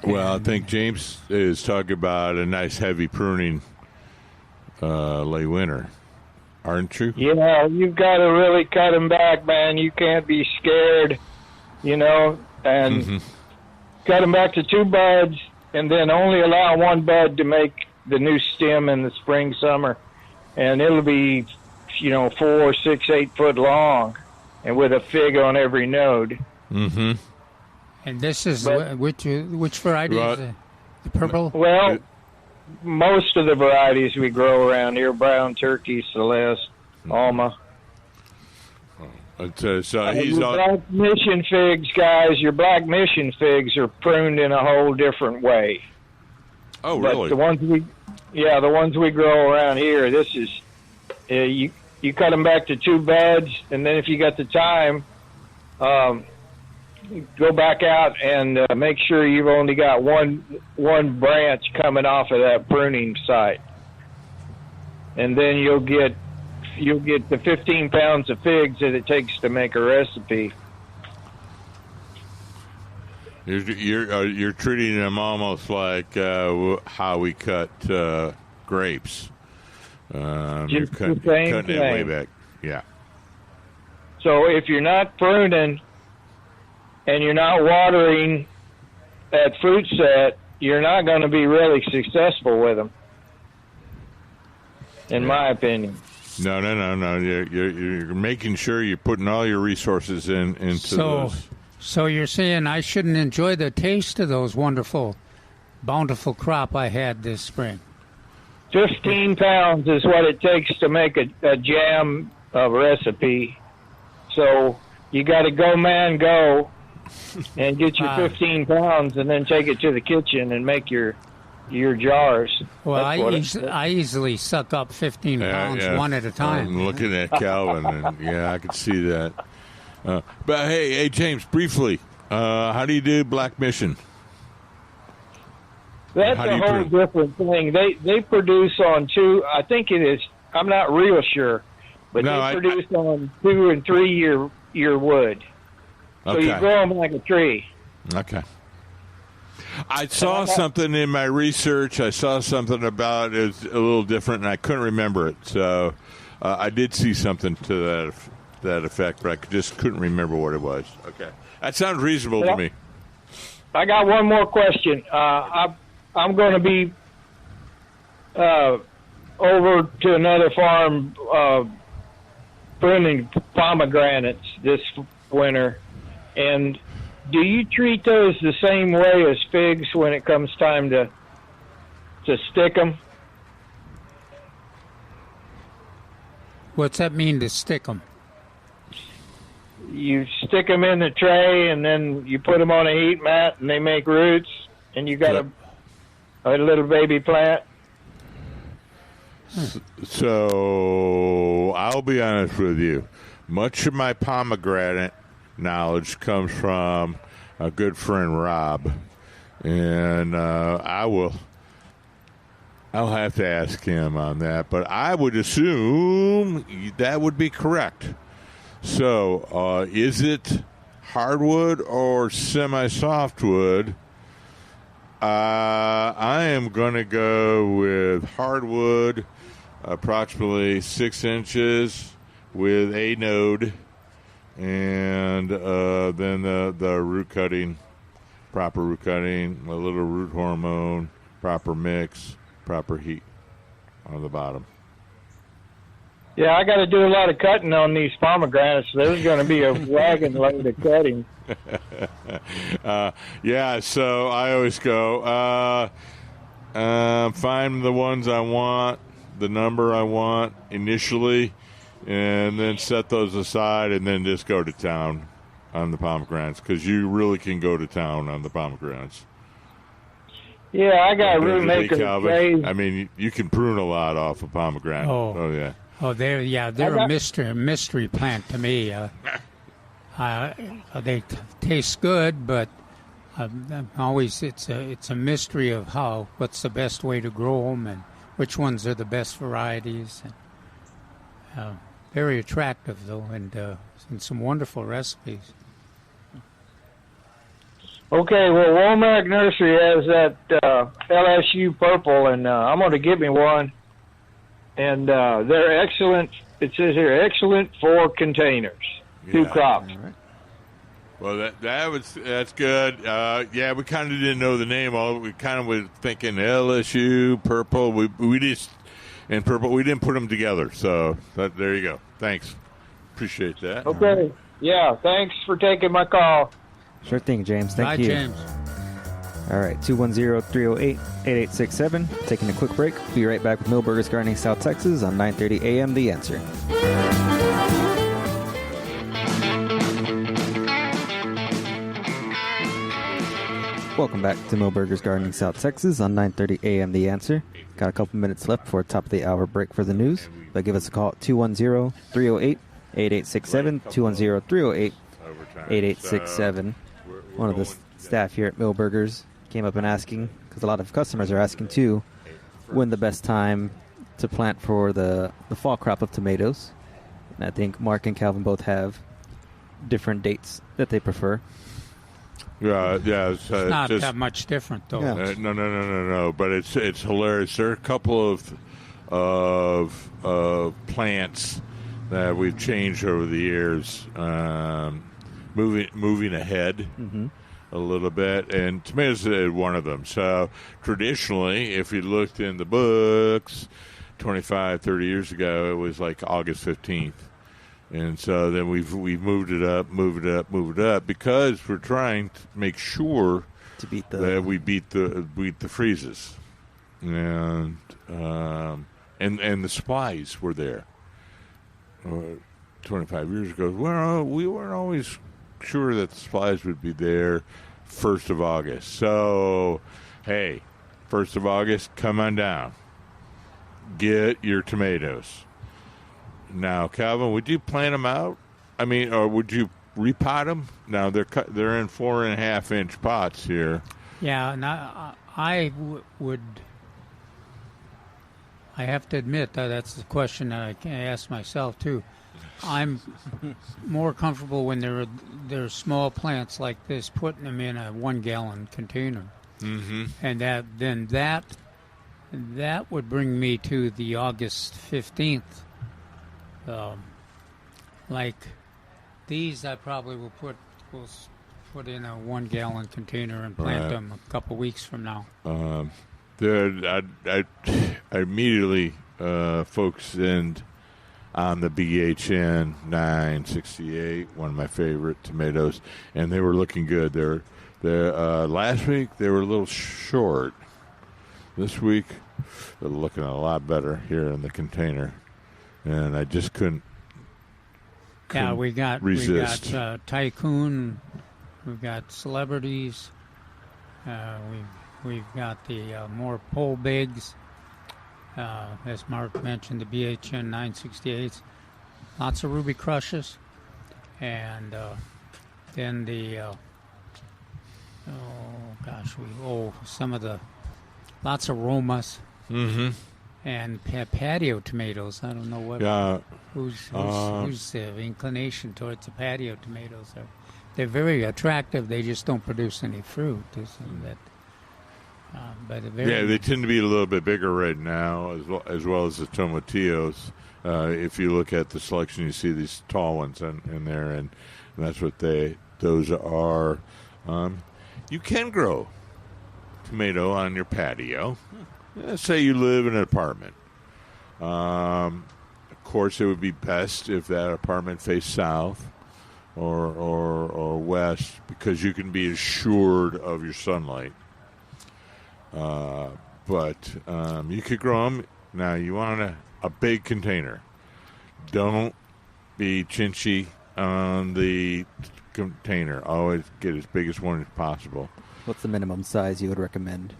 Well, I think James is talking about a nice heavy pruning late winter, aren't you? Yeah, you've got to really cut them back, man. You can't be scared, and cut them back to two buds, and then only allow one bud to make the new stem in the spring, summer. And it'll be, 4, 6, 8 foot long, and with a fig on every node. Mm-hmm. And this is which variety is it? The purple? Well, most of the varieties we grow around here: brown turkey, Celeste, Alma. Black mission figs, guys. Your black mission figs are pruned in a whole different way. Oh, really? But the ones we grow around here, this is you cut them back to two buds, and then if you got the time, go back out and make sure you've only got one branch coming off of that pruning site, and then you'll get the 15 pounds of figs that it takes to make a recipe. You're treating them almost like how we cut grapes. You're cutting it way back. Yeah. So if you're not pruning and you're not watering that fruit set, you're not going to be really successful with them, in my opinion. No. You're making sure you're putting all your resources into those. So you're saying I shouldn't enjoy the taste of those wonderful, bountiful crop I had this spring? 15 pounds is what it takes to make a jam recipe. So you got to go, man, go, and get your 15 pounds, and then take it to the kitchen and make your jars. Well, I easily suck up 15 pounds one at a time. I'm looking at Calvin, and I could see that. But hey, James, briefly, how do you do Black Mission? That's a whole different thing. They produce on two. I think it is. I'm not real sure, but they produce on 2 and 3 year wood. So you grow them like a tree. Okay. I saw something in my research. I saw something about it was a little different, and I couldn't remember it. So I did see something to that effect, but I just couldn't remember what it was. Okay. That sounds reasonable to me. I got one more question. I'm going to be over to another farm pruning pomegranates this winter. And do you treat those the same way as figs when it comes time to stick them? What's that mean, to stick them? You stick them in the tray, and then you put them on a heat mat, and they make roots, and you got a little baby plant. So I'll be honest with you. Much of my pomegranate knowledge comes from a good friend, Rob, and I'll have to ask him on that, but I would assume that would be correct. So, is it hardwood or semi-softwood? I am going to go with hardwood, approximately 6 inches with a node, and then the root cutting, proper root cutting, a little root hormone, proper mix, proper heat on the bottom. Yeah, I got to do a lot of cutting on these pomegranates. There's going to be a wagon load of cutting. Yeah, so I always go, find the ones I want, the number I want initially, and then set those aside, and then just go to town on the pomegranates, because you really can go to town on the pomegranates. Yeah, I got root maker. I mean, you can prune a lot off a pomegranate. Oh yeah. Oh, they're a mystery plant to me. They taste good, but always it's a mystery of what's the best way to grow them and which ones are the best varieties. And, very attractive though, and some wonderful recipes. Okay, well, Monarch Nursery has that LSU purple, and I'm going to give me one. And they're excellent. It says here, excellent for containers, 2 crops. Right. Well, that's good. Yeah, we kind of didn't know the name. We kind of were thinking LSU purple. We just and purple. We didn't put them together. So there you go. Thanks. Appreciate that. Okay. Yeah. Thanks for taking my call. Sure thing, James. Thank you. Bye, James. All right, 210-308-8867. Taking a quick break. Be right back with Milberger's Gardening South Texas on 9:30 a.m. The Answer. Welcome back to Milberger's Gardening South Texas on 9:30 a.m. The Answer. Got a couple minutes left for a top of the hour break for the news, but give us a call at 210-308-8867. 210-308-8867. One of the staff here at Milberger's came up and asking, because a lot of customers are asking too, when the best time to plant for the fall crop of tomatoes. And I think Mark and Calvin both have different dates that they prefer. Yeah. It's not just, that much different though. Yeah. No. But it's hilarious. There are a couple of plants that we've changed over the years, moving ahead. Mm-hmm. A little bit, and tomatoes is one of them. So traditionally, if you looked in the books 25, 30 years ago, it was like August 15th. And so then we've moved it up, because we're trying to make sure that we beat the freezes. And the supplies were there 25 years ago. Well, we weren't always sure that the supplies would be there 1st of August. So, hey, 1st of August, come on down. Get your tomatoes. Now, Calvin, would you plant them out? I mean, or would you repot them? Now, they're in 4.5-inch pots here. Yeah, and I have to admit that's the question that I ask myself too. I'm more comfortable when they're small plants like this, putting them in a 1-gallon container. And that would bring me to the August 15th. Like these, I probably will put in a 1-gallon container and plant them a couple weeks from now. I immediately focused in on the BHN 968, one of my favorite tomatoes, and they were looking good. They're last week they were a little short. This week they're looking a lot better here in the container, and I just couldn't resist. We got Tycoon, we've got Celebrities, we've got the more pole bigs. As Mark mentioned, the BHN 968s, lots of Ruby Crushes, and then the lots of Romas, and patio tomatoes. I don't know what whose the inclination towards the patio tomatoes are. They're very attractive. They just don't produce any fruit. They tend to be a little bit bigger right now, as well as the tomatillos. If you look at the selection, you see these tall ones in there, and that's what those are. You can grow tomato on your patio. Say you live in an apartment. Of course, it would be best if that apartment faced south or west, because you can be assured of your sunlight. But you could grow them. Now, you want a big container. Don't be chinchy on the container. Always get as big as one as possible. What's the minimum size you would recommend?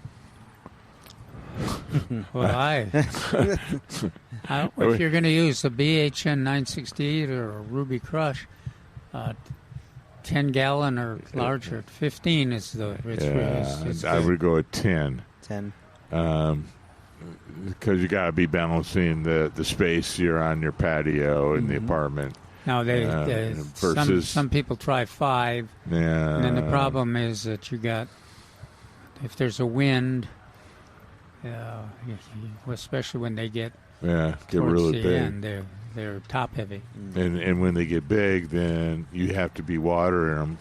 Well, if you're going to use a BHN 968 or a Ruby Crush, 10-gallon or larger. 15 is the. I would go at 10. 10. Because you got to be balancing the space you're on your patio in the apartment. Now, some people try 5. Yeah. And then the problem is that if there's a wind, especially when they get really big. End, they're top heavy. And when they get big, then you have to be watering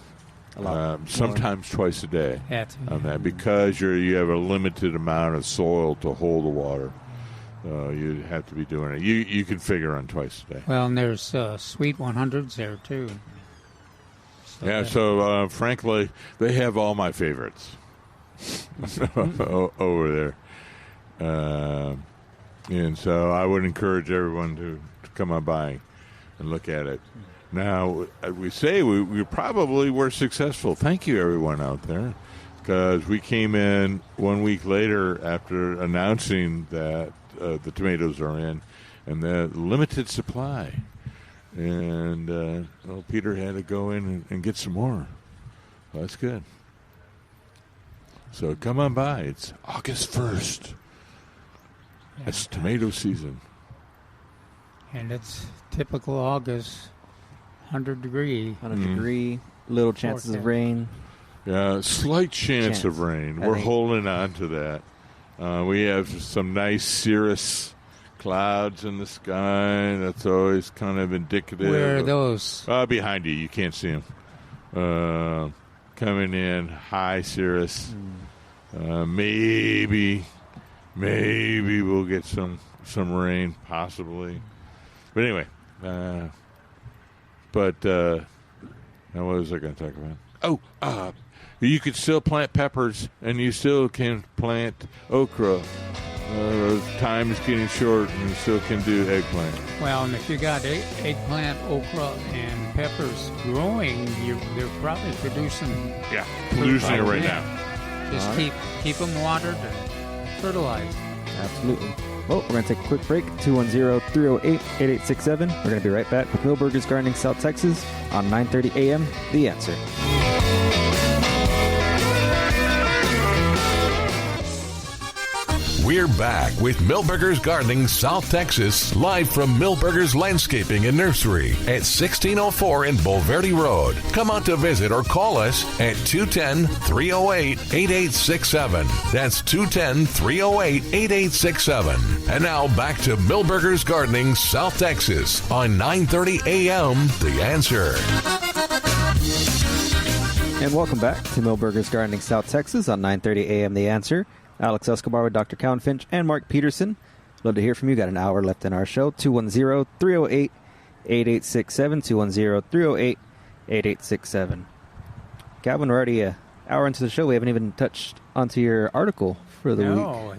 them sometimes twice a day on that, because you have a limited amount of soil to hold the water. You have to be doing it. You can figure on twice a day. Well, and there's sweet 100s there too. So frankly, they have all my favorites over there. And so I would encourage everyone to come on by and look at it. Now, we say we probably were successful. Thank you, everyone out there, because we came in 1 week later after announcing that the tomatoes are in, and the limited supply. And Peter had to go in and get some more. Well, that's good. So come on by. It's August 1st. It's tomato season. And it's typical August, 100 degree. 100 degree, little chances of rain. Yeah, slight chance of rain. We're holding on to that. We have some nice cirrus clouds in the sky. That's always kind of indicative. Where are those? Behind you. You can't see them. Coming in, high cirrus. Maybe we'll get some rain, possibly. But anyway, now what was I going to talk about? You could still plant peppers, and you still can plant okra. Time is getting short, and you still can do eggplant. Well, and if you got eggplant, okra, and peppers growing, they're probably producing. Yeah, producing it right now. Just keep them watered and fertilized. Absolutely. Well, we're going to take a quick break. 210-308-8867. We're going to be right back with Milberger's Gardening South Texas on 9:30 a.m. The Answer. We're back with Milberger's Gardening South Texas, live from Milberger's Landscaping and Nursery at 1604 in Bulverde Road. Come out to visit or call us at 210-308-8867. That's 210-308-8867. And now back to Milberger's Gardening South Texas on 930 AM The Answer. And welcome back to Milberger's Gardening South Texas on 930 AM The Answer. Alex Escobar with Dr. Cowan Finch and Mark Peterson. Love to hear from you. Got an hour left in our show. 210-308-8867. 210-308-8867. Calvin, we're already an hour into the show. We haven't even touched onto your article for the week. No,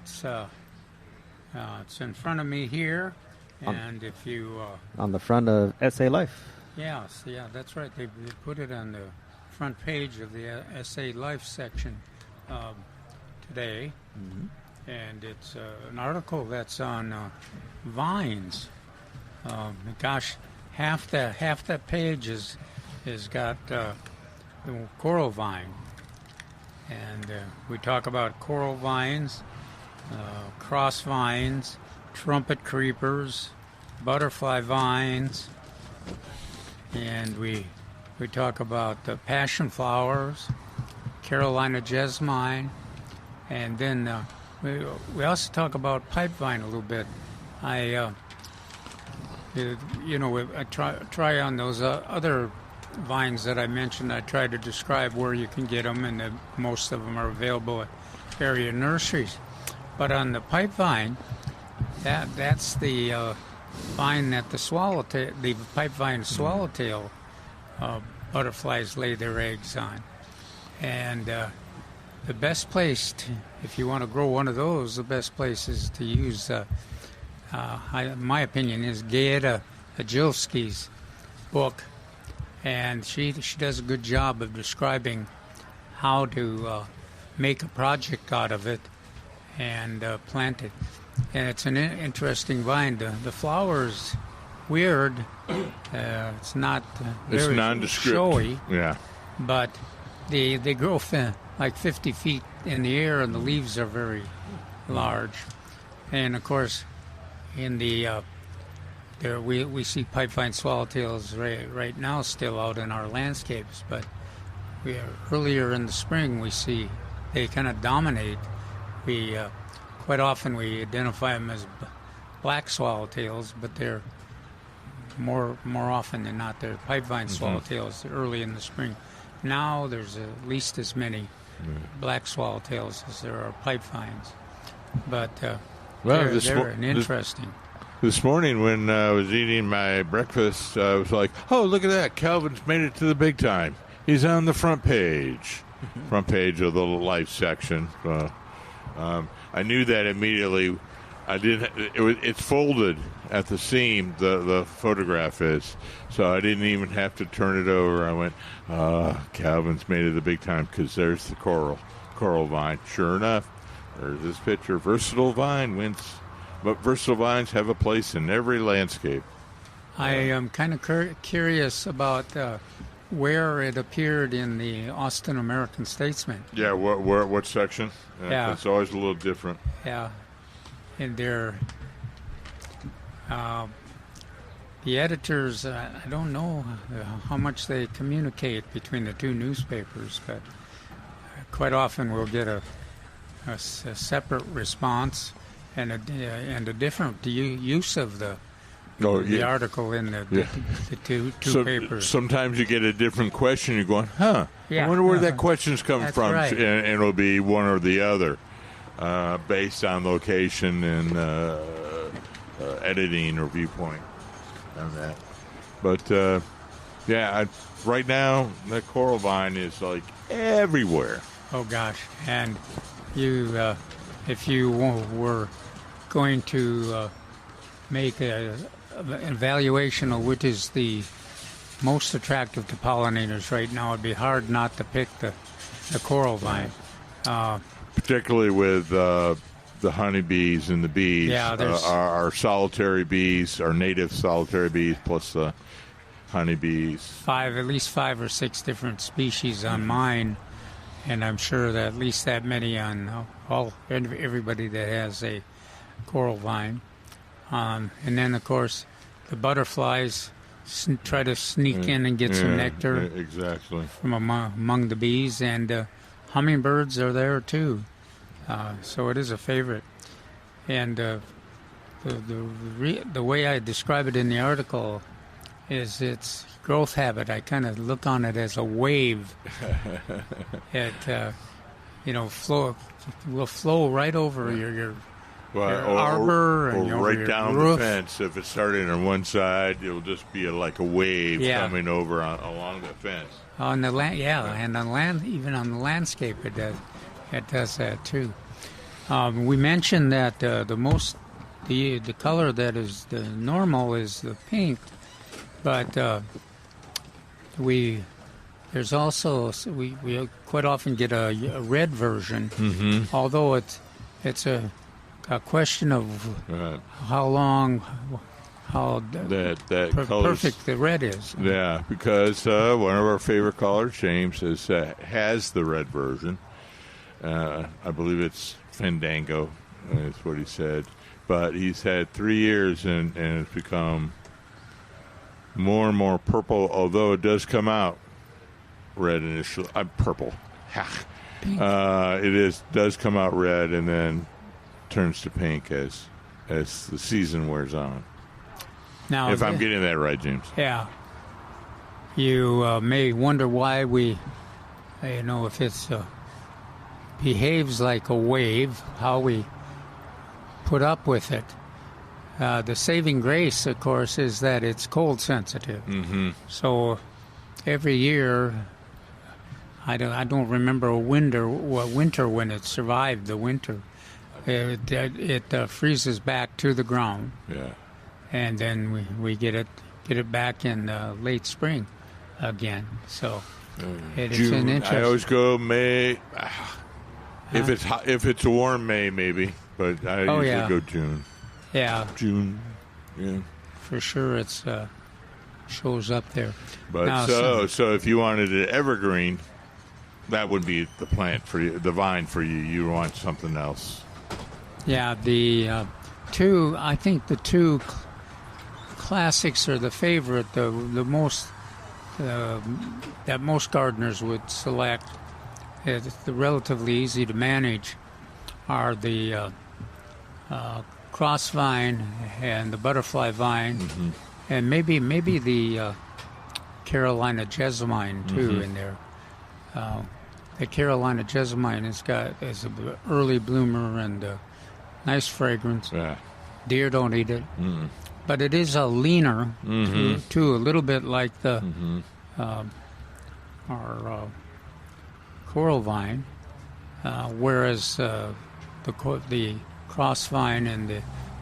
it's in front of me here. And if you... on the front of SA Life. Yeah, that's right. They put it on the front page of the SA Life section today. Mm-hmm. And it's an article that's on vines. Gosh, half that page is got the coral vine. And we talk about coral vines, cross vines, trumpet creepers, butterfly vines, and we talk about the passion flowers, Carolina jessamine, and then we also talk about pipe vine a little bit. I try on those other vines that I mentioned. I try to describe where you can get them, and most of them are available at area nurseries. But on the pipe vine, that's the vine that the pipe vine swallowtail butterflies lay their eggs on. And the best place, if you want to grow one of those, the best place is to use, my opinion, is Gaeta Ajilski's book. And she does a good job of describing how to make a project out of it and plant it. And it's an interesting vine. The flower's weird. It's not very it's nondescript. Showy. Yeah. But they grow like 50 feet in the air, and the leaves are very large. And of course, in the we see pipevine swallowtails right now still out in our landscapes. But earlier in the spring, we see they kind of dominate. Quite often we identify them as black swallowtails, but they're more often than not they're pipevine swallowtails early in the spring. Now there's at least as many black swallowtails as there are pipevines. But they're interesting. This morning when I was eating my breakfast, I was like, oh, look at that. Calvin's made it to the big time. He's on the front page of the Life section. I knew that immediately. It's folded at the seam, the photograph is, so I didn't even have to turn it over. I went, Calvin's made it the big time, because there's the coral vine. Sure enough, there's this picture. Versatile vine wins, but versatile vines have a place in every landscape. I am kind of curious about where it appeared in the Austin American Statesman. Yeah, what section? Yeah. It's always a little different. Yeah. And they're the editors, I don't know how much they communicate between the two newspapers, but quite often we'll get a separate response and a different use of the article in the two papers. Sometimes you get a different question. You're going, I wonder where that question's coming from. Right. And it'll be one or the other based on location and editing or viewpoint on that. But, right now, the coral vine is like everywhere. Oh, gosh. And you, if you were going to make an evaluation of which is the most attractive to pollinators right now, it'd be hard not to pick the coral vine. Particularly with the honeybees and the bees. Yeah, our solitary bees, our native solitary bees, plus the honeybees. At least 5 or 6 different species on mine. and I'm sure that at least that many on everybody that has a coral vine. And then, of course, the butterflies try to sneak in and get some nectar exactly from among the bees, and hummingbirds are there too. So it is a favorite. And the way I describe it in the article is its growth habit. I kind of look on it as a wave. It will flow right over your arbor and or over right your down roof. the fence. If it's starting on one side, it'll just be like a wave coming over along the fence. On the land, and on land, even on the landscape, it does that too. We mentioned that the color that is the normal is the pink, but we quite often get a red version, although it's a question of how perfect the red is. Yeah, because one of our favorite colors, James, has the red version. I believe it's Fandango, is what he said. But he's had 3 years and it's become more and more purple, although it does come out red initially. Purple. Does come out red and then turns to pink as the season wears on. Now, if I'm getting that right, James. Yeah. You may wonder why we, if it behaves like a wave, how we put up with it. The saving grace, of course, is that it's cold sensitive. So every year, I don't remember a winter when it survived the winter. It freezes back to the ground. Yeah. And then we get it back in late spring again. So it's June. an interest. I always go May. If it's a warm May, maybe, but I usually go June. Yeah, June. Yeah, for sure. It's shows up there. But now, so if you wanted an evergreen, that would be the plant for you, the vine for you. You want something else. Yeah, the two. I think the two classics are the favorite. The most that most gardeners would select. It's relatively easy to manage. Are the cross vine and the butterfly vine, and maybe the Carolina jessamine too in there. The Carolina jessamine is an early bloomer and nice fragrance. Yeah. Deer don't eat it, but it is a leaner too, a little bit like the our coral vine, whereas the cross vine and the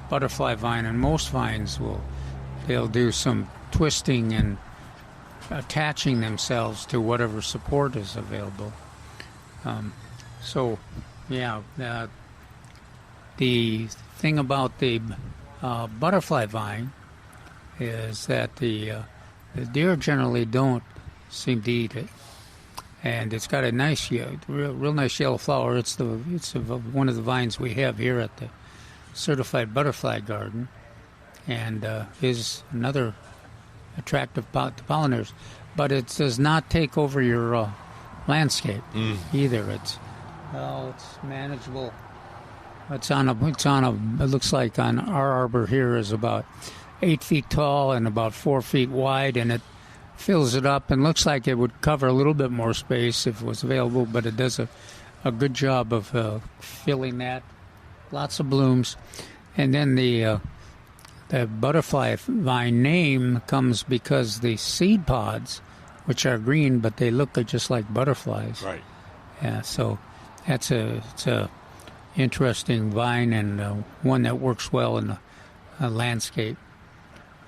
butterfly vine and most vines they'll do some twisting and attaching themselves to whatever support is available. The thing about the butterfly vine is that the deer generally don't seem to eat it, and it's got a nice, real nice yellow flower. It's one of the vines we have here at the Certified Butterfly Garden, and is another attractive to pollinators. But it does not take over your landscape either. It's manageable. It looks like on our arbor here is about 8 feet tall and about 4 feet wide, and it fills it up and looks like it would cover a little bit more space if it was available, but it does a good job of filling that. Lots of blooms. And then the butterfly vine name comes because the seed pods, which are green, but they look just like butterflies. Right. Yeah, so it's a interesting vine and one that works well in a landscape.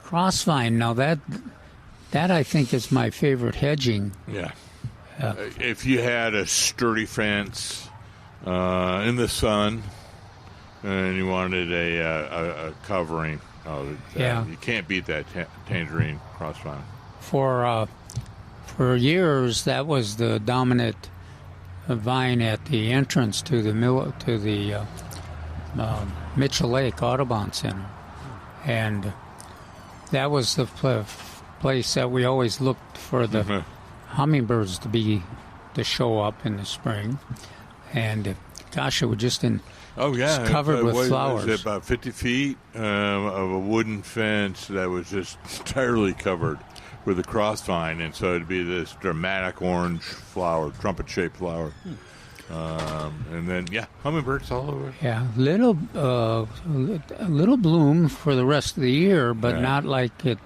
Cross vine, now that I think is my favorite hedging. Yeah. If you had a sturdy fence in the sun and you wanted a covering, you can't beat that tangerine cross vine. For years, that was the dominant vine at the entrance to the Mitchell Lake Audubon Center, and that was the place that we always looked for the hummingbirds to show up in the spring. And gosh, it was just covered with flowers. It was about 50 feet of a wooden fence that was just entirely covered with a cross vine, and so it'd be this dramatic orange flower, trumpet-shaped flower. And then, hummingbirds all over. Yeah, little bloom for the rest of the year, but not like it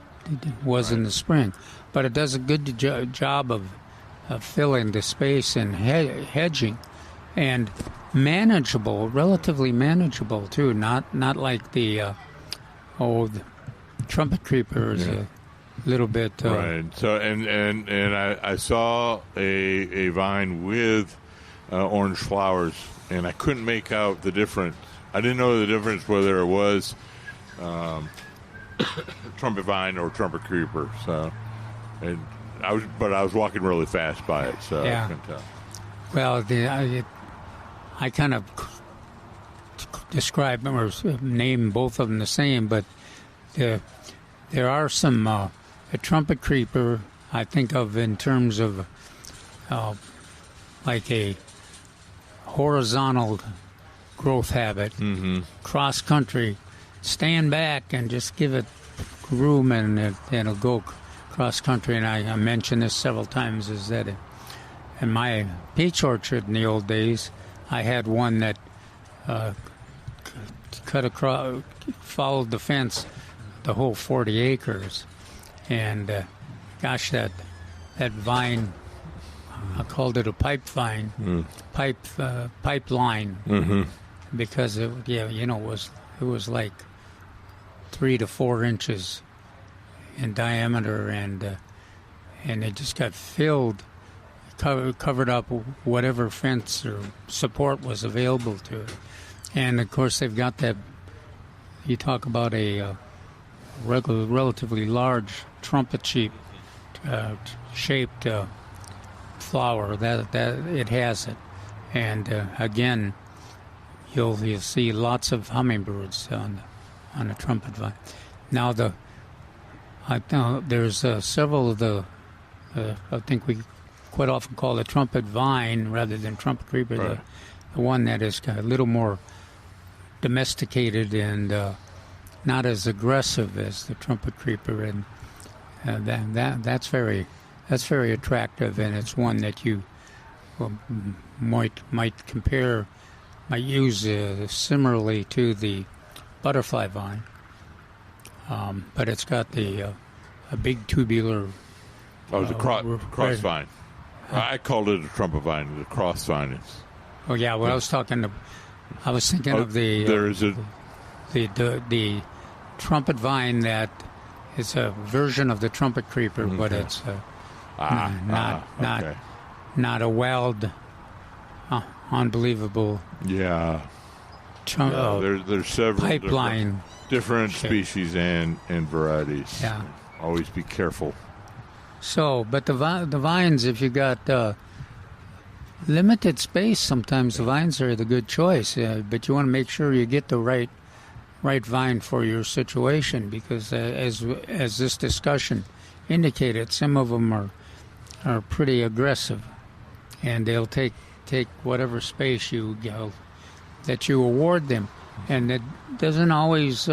was in the spring. But it does a good job of filling the space and hedging, and relatively manageable too. Not like the trumpet creeper is a little bit. Right. So and I saw a vine with orange flowers, and I couldn't make out the difference. I didn't know the difference whether it was trumpet vine or trumpet creeper. So, I was walking really fast by it, so I couldn't tell. Well, I kind of describe or name both of them the same, but there are some a trumpet creeper I think of in terms of like a horizontal growth habit, cross country, stand back and just give it room, and it'll go cross country. And I mentioned this several times, is that in my peach orchard in the old days, I had one that cut across, followed the fence the whole 40 acres, and gosh, that vine, I called it a pipe vine, pipeline, because it was like 3 to 4 inches in diameter, and it just got filled, covered up whatever fence or support was available to it. And of course, they've got that. You talk about a relatively large trumpet-shaped flower. That it has it, and again, you'll see lots of hummingbirds on a trumpet vine. Now there's several of the I think we quite often call it trumpet vine rather than trumpet creeper. Right. The one that is a little more domesticated and not as aggressive as the trumpet creeper, and that's very attractive, and it's one that you might use similarly to the butterfly vine, but it's got a big tubular. Oh, it's a cross vine. I called it a trumpet vine. The cross vine is. Oh yeah, well, I was thinking of the. There is the trumpet vine that is a version of the trumpet creeper, but it's not a wild, unbelievable. Yeah. There's several pipeline different species and varieties. Yeah. Always be careful. So, but the vines, if you got limited space, sometimes the vines are the good choice. But you want to make sure you get the right vine for your situation, because as this discussion indicated, some of them are pretty aggressive, and they'll take whatever space that you award them, and it doesn't always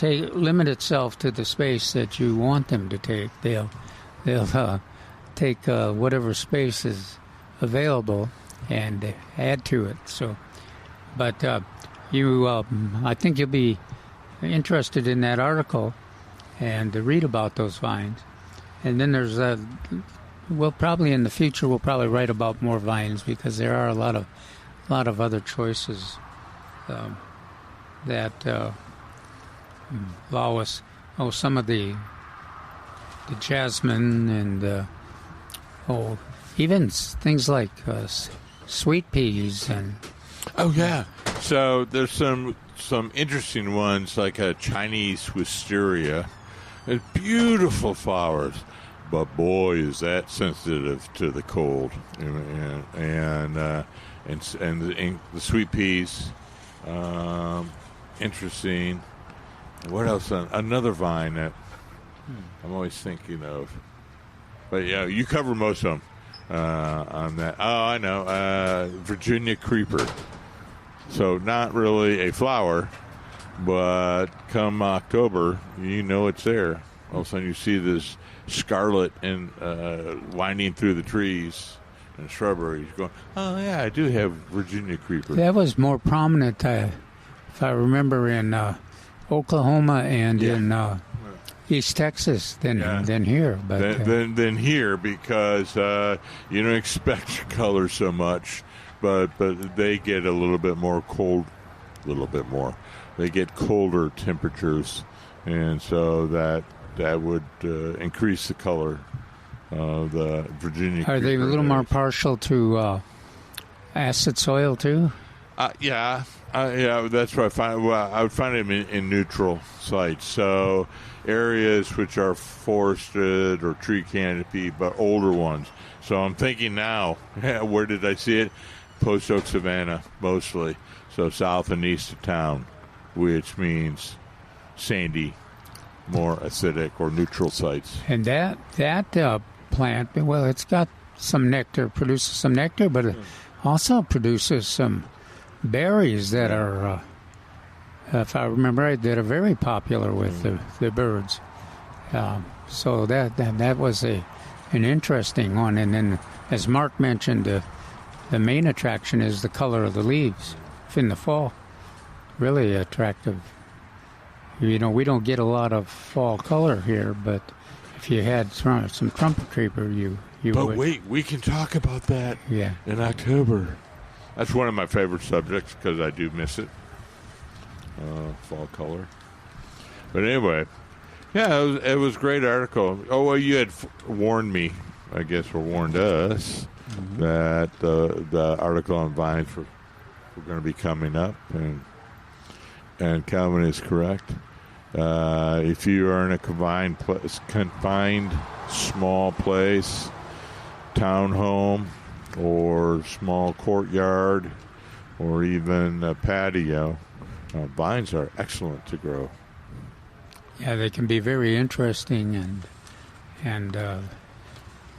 limit itself to the space that you want them to take. They'll take whatever space is available and add to it. So, but I think you'll be interested in that article and to read about those vines. And then there's probably in the future we'll probably write about more vines, because there are a lot of other choices that allow us. Some of the jasmine and even things like sweet peas and. Oh yeah. So there's some interesting ones like a Chinese wisteria. Beautiful flowers, but boy, is that sensitive to the cold. And the sweet peas, interesting. What else? Another vine that I'm always thinking of. But yeah, you cover most of them on that. Oh, I know. Virginia creeper. So not really a flower, but come October, you know it's there. All of a sudden you see this scarlet and winding through the trees and shrubberies going, oh, yeah, I do have Virginia creeper. That was more prominent, if I remember, in Oklahoma and in East Texas than here. But than here, because you don't expect color so much, but they get a little bit more cold, They get colder temperatures, and so that would increase the color of the Virginia. Are they a little more partial to acid soil too? Yeah, that's what I find. Well, I would find them in neutral sites. So areas which are forested or tree canopy, but older ones. So I'm thinking now, where did I see it? Post Oak Savanna, mostly. So south and east of town, which means sandy, more acidic or neutral sites. And that plant, well, it's got some nectar, produces some nectar, but it also produces some berries that are, if I remember right, that are very popular with the birds. So that was an interesting one. And then, as Mark mentioned, the main attraction is the color of the leaves in the fall. Really attractive. You know, we don't get a lot of fall color here, but if you had some trumpet creeper, you but would. Wait, we can talk about that in October. That's one of my favorite subjects because I do miss it. Fall color. But anyway, yeah, it was a great article. Oh, well, you had warned me, I guess, or warned us, that the article on vines were going to be coming up, and Calvin is correct. If you are in a confined small place, townhome, or small courtyard, or even a patio, vines are excellent to grow. Yeah, they can be very interesting and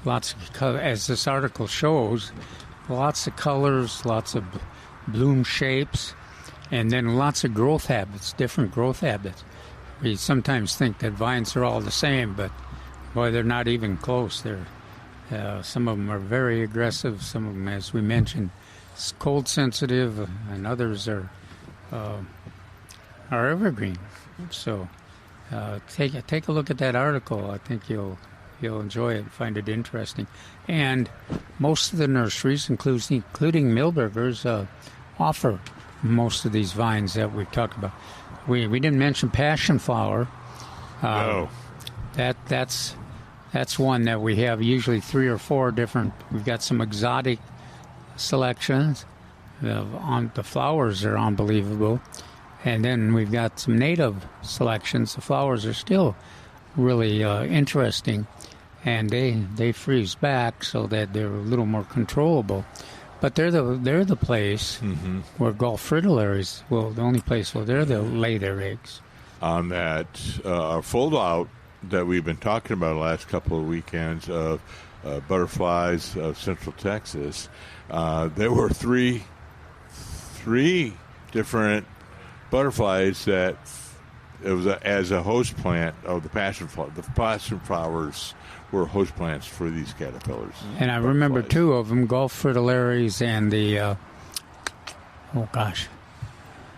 lots of color, as this article shows, lots of colors, lots of bloom shapes, and then lots of growth habits, different growth habits. We sometimes think that vines are all the same, but boy, they're not even close. They're some of them are very aggressive. Some of them, as we mentioned, cold sensitive, and others are evergreen. So take a look at that article. I think you'll enjoy it and find it interesting. And most of the nurseries, including Milberger's, offer most of these vines that we talked about. We didn't mention passion flower. No. That's one that we have usually 3 or 4 different. We've got some exotic selections. On the flowers are unbelievable, and then we've got some native selections. The flowers are still really interesting, and they freeze back so that they're a little more controllable. But they're the place where Gulf fritillaries the only place where they'll lay their eggs. On that fold out that we've been talking about the last couple of weekends of butterflies of Central Texas, there were three different butterflies that it was as a host plant of the passion flower. The passion flowers were host plants for these caterpillars. And I remember 2 of them, Gulf fritillaries and the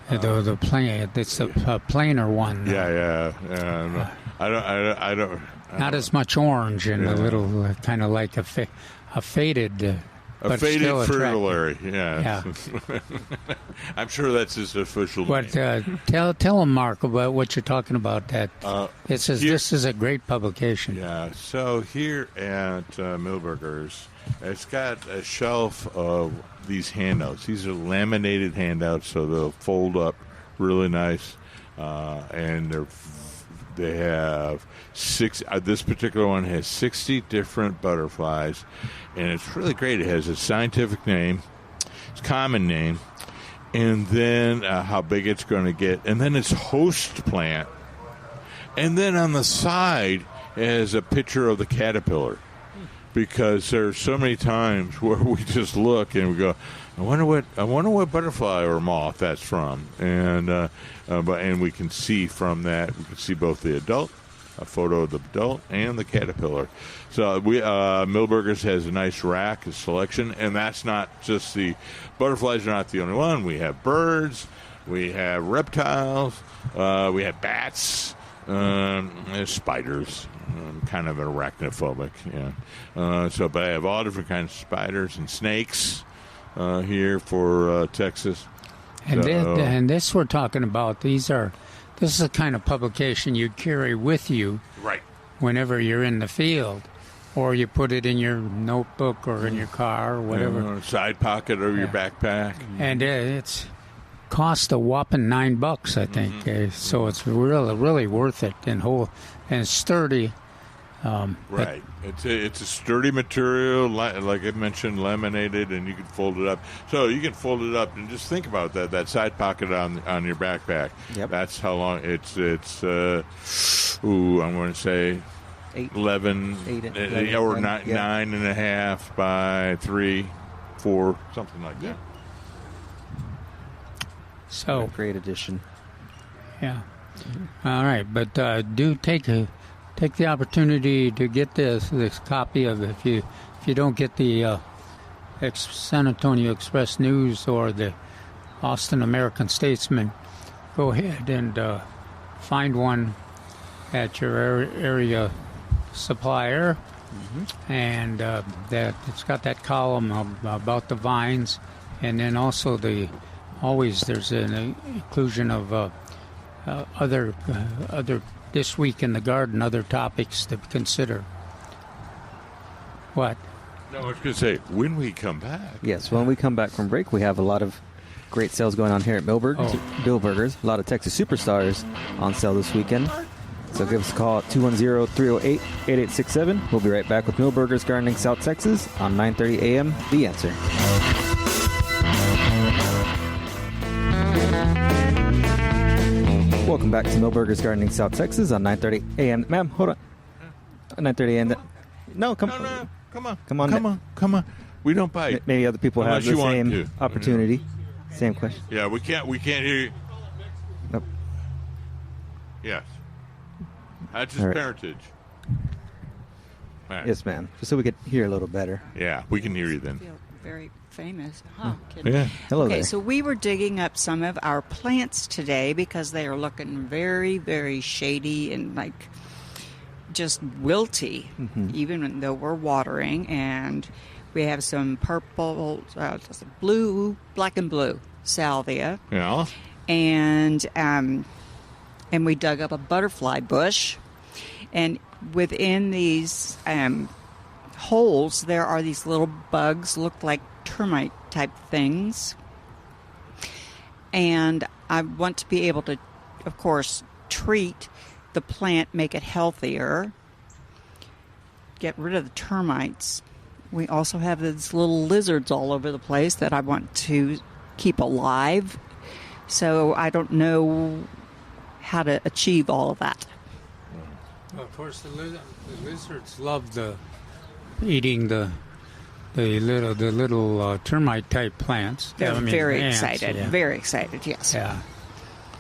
the plain. It's a plainer one. Yeah. I don't. Not as much orange and a little kind of like a faded. A faded fritillary, yeah. I'm sure that's his official name. But tell him, Mark, about what you're talking about. That it says this is a great publication. Yeah. So here at Milberger's, it's got a shelf of these handouts. These are laminated handouts, so they'll fold up really nice, and they're They have this particular one has 60 different butterflies, and it's really great. It has a scientific name, it's a common name, and then how big it's going to get, and then its host plant, and then on the side it has a picture of the caterpillar, because there's so many times where we just look and we go, I wonder what butterfly or moth that's from, and we can see from that, we can see both the adult, a photo of the adult, and the caterpillar. So Milberger's has a nice rack, a selection, and that's not just the butterflies are not the only one. We have birds, we have reptiles, we have bats, spiders. I'm kind of arachnophobic, yeah. But I have all different kinds of spiders and snakes. Here for Texas. And this we're talking about, this is the kind of publication you carry with you right whenever you're in the field, or you put it in your notebook or in your car or whatever. Side pocket or your backpack. And it's cost a whopping $9, I think. So it's really worth it and sturdy. Right. It's a sturdy material, like I mentioned, laminated, and you can fold it up. So you can fold it up and just think about that side pocket on your backpack. Yep. That's how long it's I'm going to say 11 or 9.5 by 3, 4, something like that. So great addition. Yeah. Mm-hmm. All right, but do take the opportunity to get this copy of it. If you don't get the San Antonio Express News or the Austin American Statesman, go ahead and find one at your area supplier, and that it's got that column about the vines, and then also there's an inclusion of other this week in the garden, other topics to consider. What? No, I was going to say, when we come back. Yes, when we come back from break, we have a lot of great sales going on here at Milberger's. A lot of Texas superstars on sale this weekend. So give us a call at 210-308-8867. We'll be right back with Milberger's Gardening South Texas on 9:30 a.m. The Answer. Welcome back to Milberger's Gardening South Texas on 9:30 a.m. Ma'am, hold on. 9:30 a.m. No, come on. We don't bite. Maybe other people Unless have the same opportunity. Same question. Yeah, we can't hear you. Nope. Yes. That's his parentage. Right. Yes, ma'am. Just so we could hear a little better. Yeah, we can hear you then. Feel very famous. Yeah. Hello there. Okay, so we were digging up some of our plants today because they are looking very, very shady and like just wilty, even though we're watering. And we have some purple, blue, black and blue salvia. Yeah. And we dug up a butterfly bush. And within these holes, there are these little bugs, look like termite type things. And I want to be able to, of course, treat the plant, make it healthier, get rid of the termites. We also have these little lizards all over the place that I want to keep alive. So I don't know how to achieve all of that. Well, of course, the lizards love eating the little termite type plants. They're very ants, excited. Yeah. Very excited. Yes. Yeah.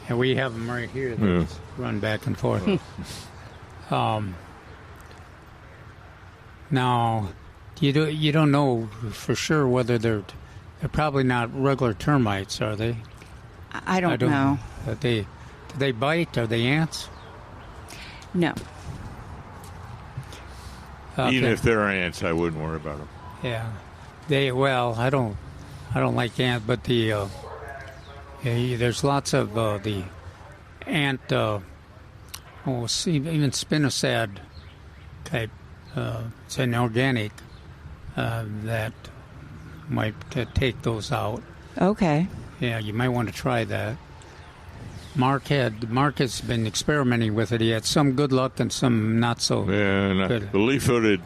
And we have them right here that just run back and forth. Now, you don't know for sure whether they're probably not regular termites, are they? I don't know. Do they bite? Are they ants? No. Okay. Even if they're ants, I wouldn't worry about them. Yeah. I don't like ants, but there's lots of the ant, even spinosad type. It's an organic that might take those out. Okay. Yeah, you might want to try that. Mark has been experimenting with it. He had some good luck and some not so good. The leaf-footed,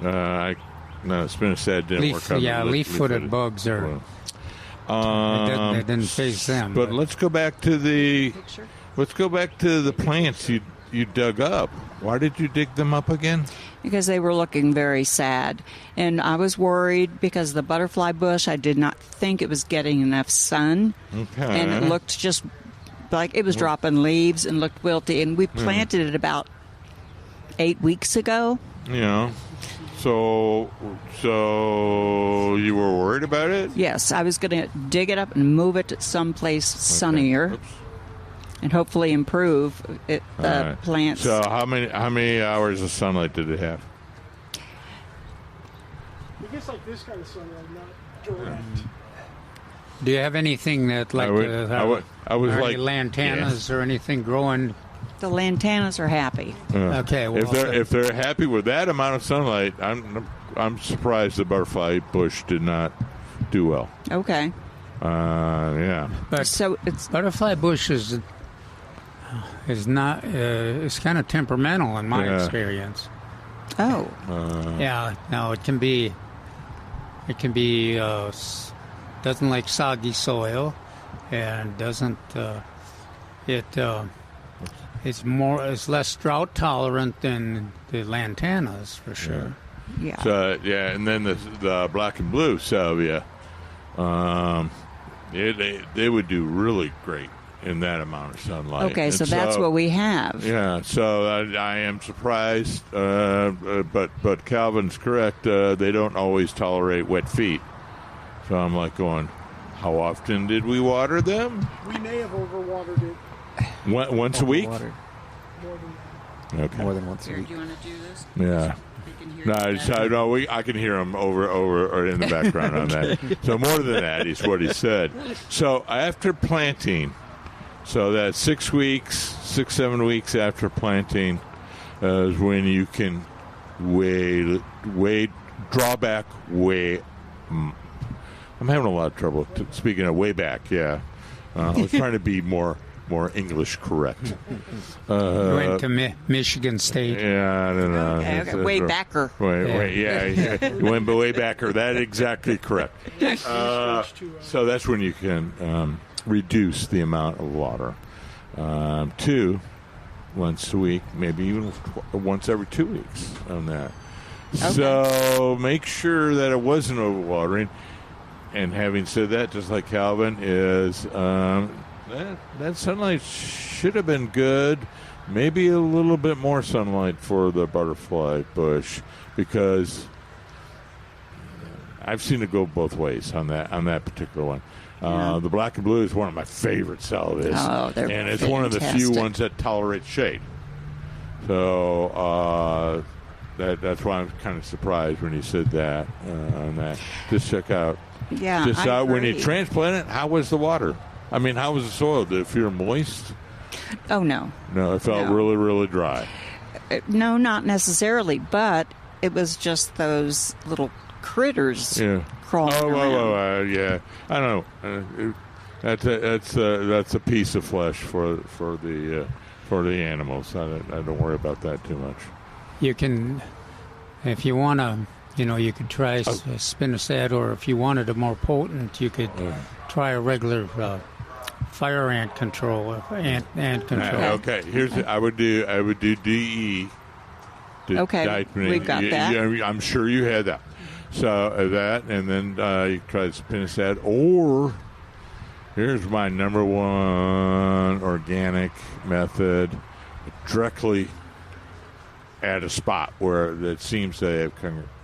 spinosad didn't work out. Yeah, leaf-footed bugs are. They didn't face them. But let's go back to the plants you dug up. Why did you dig them up again? Because they were looking very sad. And I was worried because the butterfly bush, I did not think it was getting enough sun. Okay. And it looked just like it was dropping leaves and looked wilty. And we planted it about 8 weeks ago. Yeah. So you were worried about it? Yes, I was going to dig it up and move it to someplace sunnier. Oops. And hopefully improve the plants. So how many hours of sunlight did it have? It gets like this kind of sunlight, not direct. Do you have anything that I was like lantanas or anything growing? The lantanas are happy. Okay. Well, if they're happy with that amount of sunlight, I'm surprised the butterfly bush did not do well. Okay. Yeah. But so it's butterfly bush is not. It's kind of temperamental in my experience. Oh. Yeah. No, it can be. Doesn't like soggy soil, and doesn't. It's less drought tolerant than the lantanas for sure. Yeah. So and then the black and blue salvia, they would do really great in that amount of sunlight. Okay, so that's what we have. Yeah. So I am surprised, but Calvin's correct. They don't always tolerate wet feet. So I'm like going, how often did we water them? We may have overwatered it. Once a week? More than that. Okay. More than once a week. Do you want to do this? Yeah. I can hear him over or in the background on that. So more than that is what he said. So after planting, so that's 6 weeks, 7 weeks after planting is when you can draw back. I'm having a lot of trouble speaking of way back. Yeah, I was trying to be more English correct. Went to Michigan State. Yeah, I don't know. Okay. Way backer. Yeah. You went way backer. That's exactly correct. So that's when you can reduce the amount of water to once a week, maybe even once every 2 weeks on that. Okay. So make sure that it wasn't overwatering. And having said that, just like Calvin, is that sunlight should have been good. Maybe a little bit more sunlight for the butterfly bush, because I've seen it go both ways on that particular one. The black and blue is one of my favorite salvias. Oh, they're and it's fantastic. One of the few ones that tolerate shade. So that's why I'm kind of surprised when he said that. On that, just check out. Yeah, just I agree. When you transplant it, how was the water? I mean, how was the soil? Did it feel moist? Oh, no. No, it felt really, really dry. No, not necessarily, but it was just those little critters crawling around. Yeah. I don't know. That's a piece of flesh for the animals. I don't worry about that too much. You can, if you want to, you could try spinosad, or if you wanted a more potent, you could try a regular fire ant control. Ant control. Okay, I would do DE. Okay, we've got that. I'm sure you had that. So that, and then you try spinosad, or here's my number one organic method: directly at a spot where it seems they have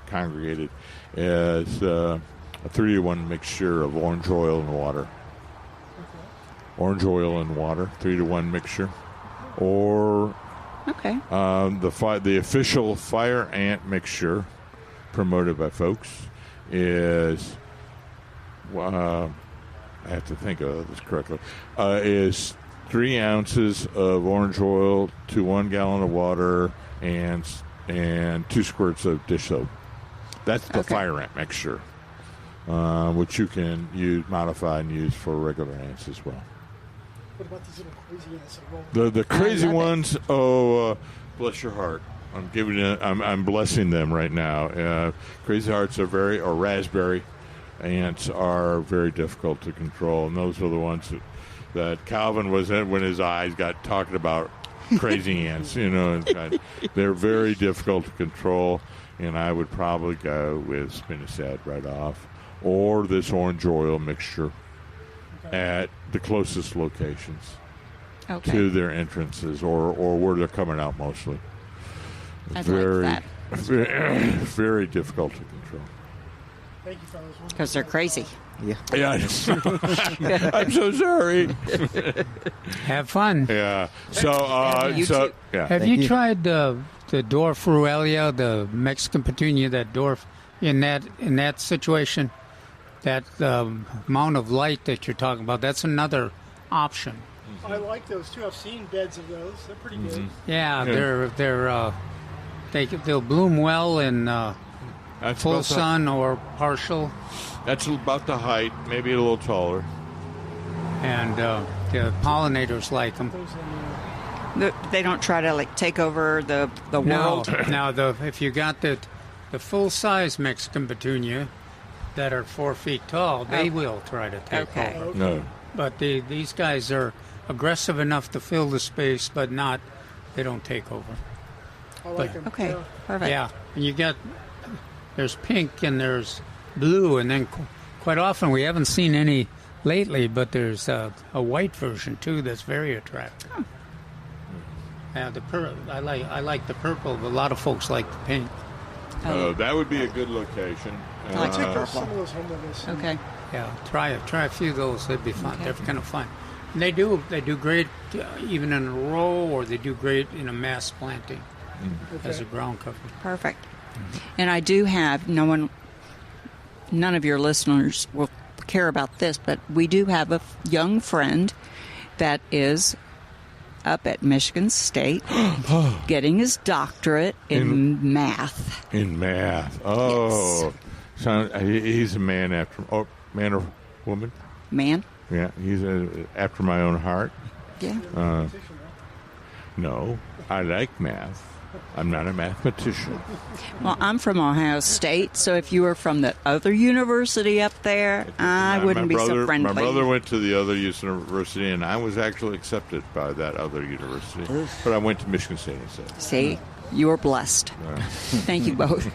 congregated, is a 3-to-1 mixture of orange oil and water. Orange oil and water, 3-to-1 mixture. Or the official fire ant mixture promoted by folks is, I have to think of this correctly, is 3 ounces of orange oil to 1 gallon of water and 2 squirts of dish soap. That's the fire ant mixture, which you can modify and use for regular ants as well. What about these little crazy ants that roll? The crazy ones, bless your heart. I'm blessing them right now. Crazy hearts or raspberry ants are very difficult to control, and those are the ones that Calvin was in when his eyes got talking about crazy ants. They're very difficult to control, and I would probably go with spinosad right off, or this orange oil mixture at the closest locations to their entrances, or where they're coming out mostly. Very, like that. very difficult to control. Thank you, fellas. Because they're crazy. Yeah. I'm so sorry. Have fun. Yeah. So, Have you tried the dwarf Ruellia, the Mexican petunia, that dwarf in that situation? That amount of light that you're talking about, that's another option. I like those too. I've seen beds of those. They're pretty good. Yeah, they'll bloom well in full sun or partial. That's about the height, maybe a little taller. And the pollinators like them. They don't try to take over the world. No. If you got the full size Mexican petunia that are 4 feet tall, they will try to take over. No. But these guys are aggressive enough to fill the space, but they don't take over. I like them. Okay, perfect. Yeah, and there's pink and there's blue, and then quite often we haven't seen any lately, but there's a white version too that's very attractive. Oh. I like the purple, but a lot of folks like the pink. That would be a good location. I like the purple. Some of those home with us. Okay. Yeah, try a few of those. They'd be fun. They're kind of fun. And they do great even in a row, or they do great in a mass planting as a ground cover. Perfect. And I do have none of your listeners will care about this, but we do have a young friend that is up at Michigan State getting his doctorate in math. In math. Oh. Yes. He's a man man or woman? Man. Yeah, he's after my own heart. Yeah. No, I like math. I'm not a mathematician. Well, I'm from Ohio State, so if you were from the other university up there, I wouldn't be so friendly. My brother went to the other university, and I was actually accepted by that other university. But I went to Michigan State instead. See, you were blessed. Thank you both.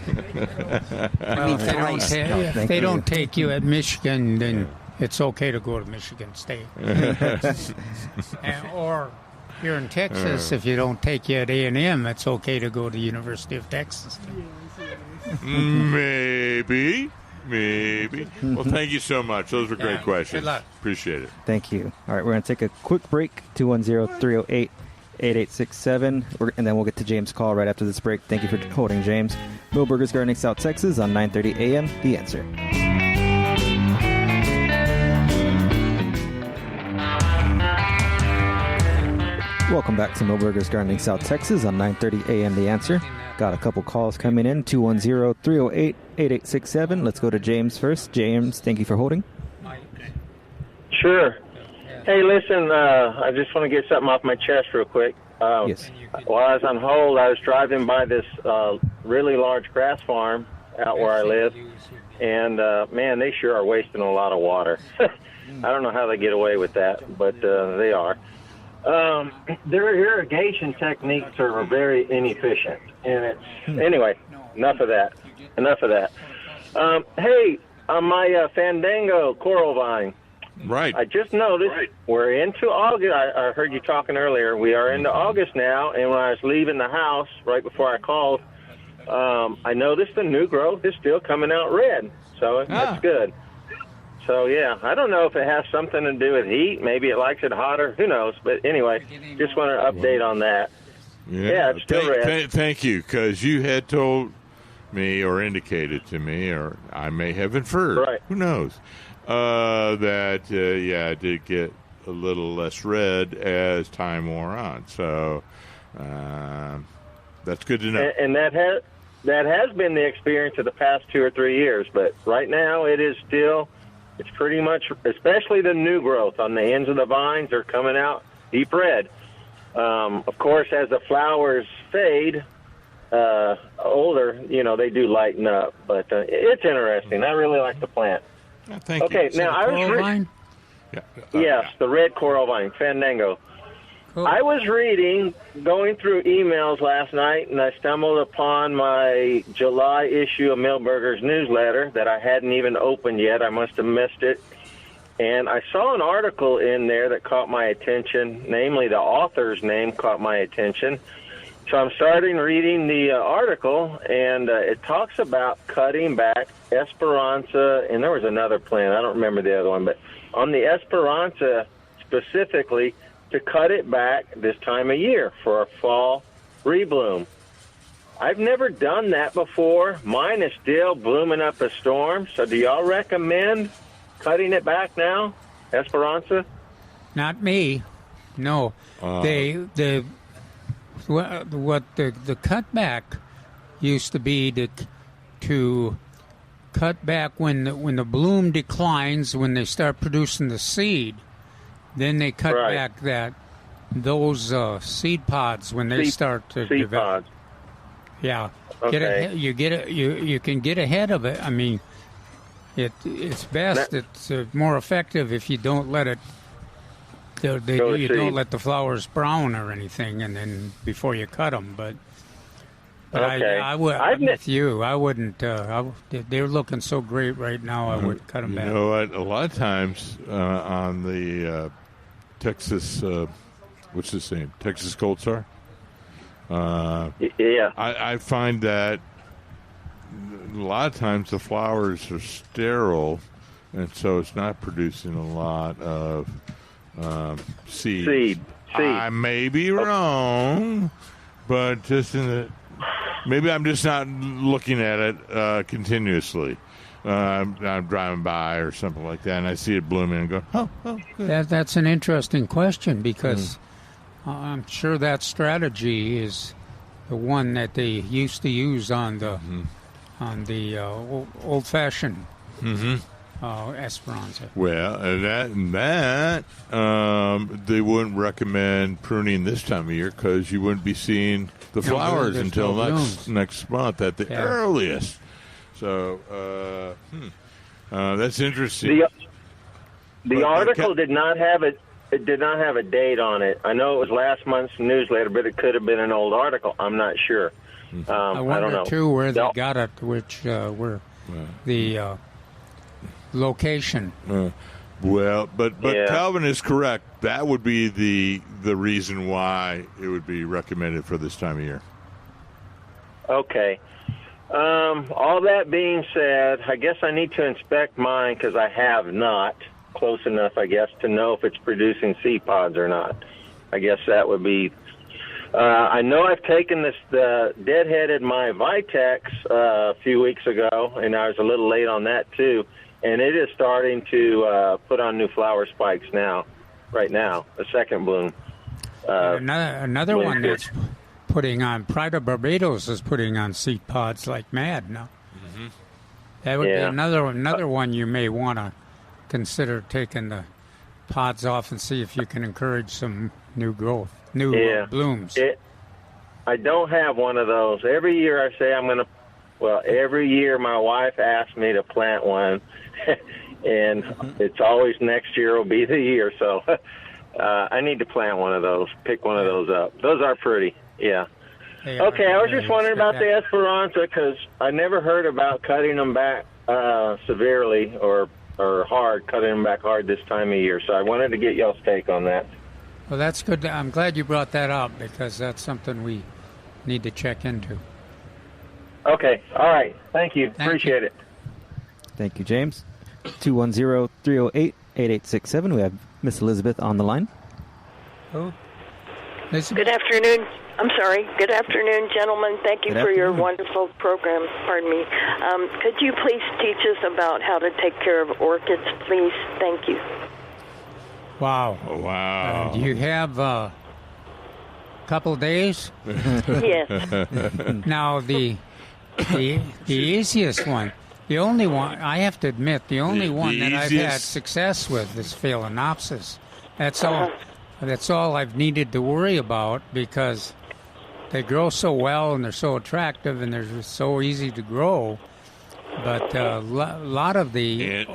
Well, if they don't take you at Michigan, then it's okay to go to Michigan State. Or here in Texas, if you don't take you at A&M, it's okay to go to University of Texas. Maybe. Well, thank you so much. Those were great questions. Good luck. Appreciate it. Thank you. All right, we're going to take a quick break. 210-308-8867. And then we'll get to James' call right after this break. Thank you for holding, James. Milberger's Gardening, South Texas on 9:30 a.m. The Answer. Welcome back to Milberger's Gardening, South Texas on 9:30 a.m. The Answer. Got a couple calls coming in, 210-308-8867. Let's go to James first. James, thank you for holding. Sure. Hey, listen, I just want to get something off my chest real quick. Yes. While I was on hold, I was driving by this really large grass farm out where I live, and, man, they sure are wasting a lot of water. I don't know how they get away with that, but they are. Their irrigation techniques are very inefficient, and it's anyway. Enough of that. Hey, on my Fandango coral vine, right? I just noticed we're into August. I heard you talking earlier. We are into August now, and when I was leaving the house right before I called, I noticed the new growth is still coming out red, so that's good. So, yeah, I don't know if it has something to do with heat. Maybe it likes it hotter. Who knows? But anyway, just want to update on that. Yeah, it's still red. Thank you, because you had told me or indicated to me, or I may have inferred, who knows, that, it did get a little less red as time wore on. So that's good to know. And that has been the experience of the past 2 or 3 years. But right now it is still It's pretty much, especially the new growth on the ends of the vines, are coming out deep red. Of course, as the flowers fade older, they do lighten up. But it's interesting. I really like the plant. Thank you. Okay, now I was vine? yes, the red coral vine, Fandango. Cool. I was going through emails last night, and I stumbled upon my July issue of Milberger's newsletter that I hadn't even opened yet. I must have missed it. And I saw an article in there that caught my attention, namely the author's name caught my attention. So I'm starting reading the article, and it talks about cutting back Esperanza, and there was another plant. I don't remember the other one, but on the Esperanza specifically, to cut it back this time of year for a fall rebloom. I've never done that before. Mine is still blooming up a storm, so do y'all recommend cutting it back now, Esperanza? Not me. No. The cutback used to be to cut back when the bloom declines, when they start producing the seed. Then they cut back those seed pods when they start to seed develop. Pods. Yeah. Okay. You can get ahead of it. I mean, it's best. It's more effective if you don't let it. You don't let the flowers brown or anything, and then before you cut them. But okay. I'm with you. I wouldn't. They're looking so great right now. I wouldn't cut them back. You know what? A lot of times on the Texas, what's his name? Texas Gold Star. Yeah. I find that a lot of times the flowers are sterile, and so it's not producing a lot of seeds. Seed. I may be wrong, but maybe I'm just not looking at it continuously. I'm driving by or something like that, and I see it blooming and go, oh, good. That's an interesting question because I'm sure that strategy is the one that they used to use on the old-fashioned Esperanza. Well, that they wouldn't recommend pruning this time of year because you wouldn't be seeing the flowers until next month at the earliest. So that's interesting. The article did not have it. It did not have a date on it. I know it was last month's newsletter, but it could have been an old article. I'm not sure. I wonder, don't know. too, where they got it, where the location. Well, but Calvin is correct. That would be the reason why it would be recommended for this time of year. Okay. All that being said, I guess I need to inspect mine because I have not close enough, I guess, to know if it's producing seed pods or not. I guess that would be. I know I've taken the deadheaded my Vitex a few weeks ago, and I was a little late on that too. And it is starting to put on new flower spikes now, right now, a second bloom. Another one that's putting on, Pride of Barbados is putting on seed pods like mad now. Mm-hmm. That would be another one you may want to consider taking the pods off and see if you can encourage some new growth, blooms. I don't have one of those. Every year I say I'm going to, every year my wife asks me to plant one, and it's always next year will be the year. So I need to plant one of those, pick one of those up. Those are pretty, yeah. Okay, I was just wondering about the Esperanza because I never heard about cutting them back severely or hard, cutting them back hard this time of year. So I wanted to get y'all's take on that. Well, that's good. I'm glad you brought that up because that's something we need to check into. Okay. All right. Thank you. Appreciate it. Thank you, James. 210-308-8867. We have Miss Elizabeth on the line. Oh. Good afternoon. I'm sorry. Good afternoon, gentlemen. Thank you for your wonderful program. Pardon me. Could you please teach us about how to take care of orchids, please? Thank you. Wow. Wow. Do you have a couple days? Yes. Now, the easiest one The only one, I have to admit, the only one that I've had easiest- success with is Phalaenopsis. That's all. That's all I've needed to worry about because they grow so well and they're so attractive and they're just so easy to grow. But a lot of the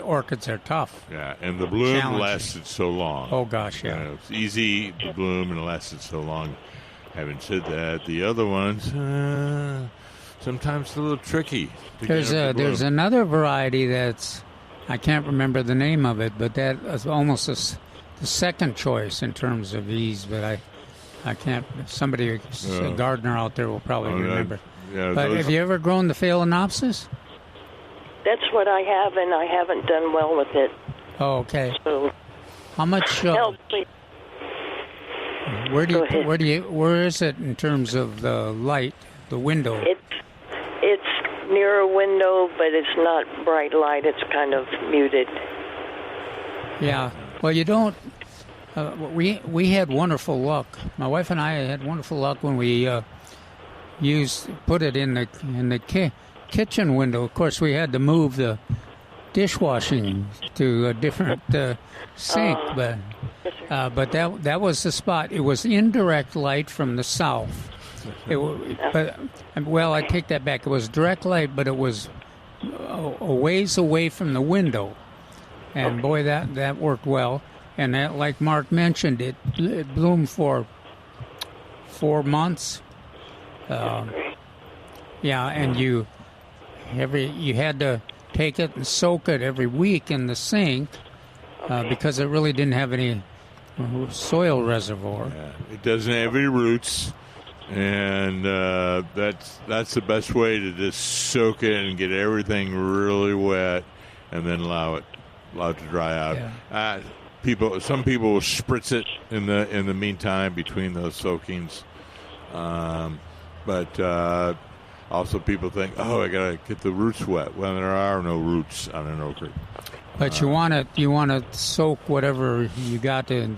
orchids are tough. Yeah, and the bloom Challenging. lasted so long. Oh gosh, yeah. It's easy to bloom and it lasted so long. Having said that, the other ones sometimes a little tricky. There's another variety that's I can't remember the name of it, but that is almost the second choice in terms of ease. But I can't. Somebody, a gardener out there, will probably remember. But have you ever grown the Phalaenopsis? That's what I have, and I haven't done well with it. Oh, okay. So, how much? help, please. Where is it in terms of the light, the window? It's near a window, but it's not bright light. It's kind of muted. Yeah. Well, you don't. We had wonderful luck. My wife and I had wonderful luck when we put it in the kitchen window. Of course, we had to move the dishwashing to a different sink, but that was the spot. It was indirect light from the south. I take that back. It was direct light, but it was a ways away from the window, and boy, that worked well. And that, like Mark mentioned, it bloomed for 4 months. And you had to take it and soak it every week in the sink because it really didn't have any soil reservoir. Yeah, it doesn't have any roots, and that's the best way to just soak it and get everything really wet, and then allow it to dry out. Yeah. Some people will spritz it in the meantime between those soakings, but also people think, I gotta get the roots wet. Well, there are no roots on an ochre. But you want to soak whatever you got in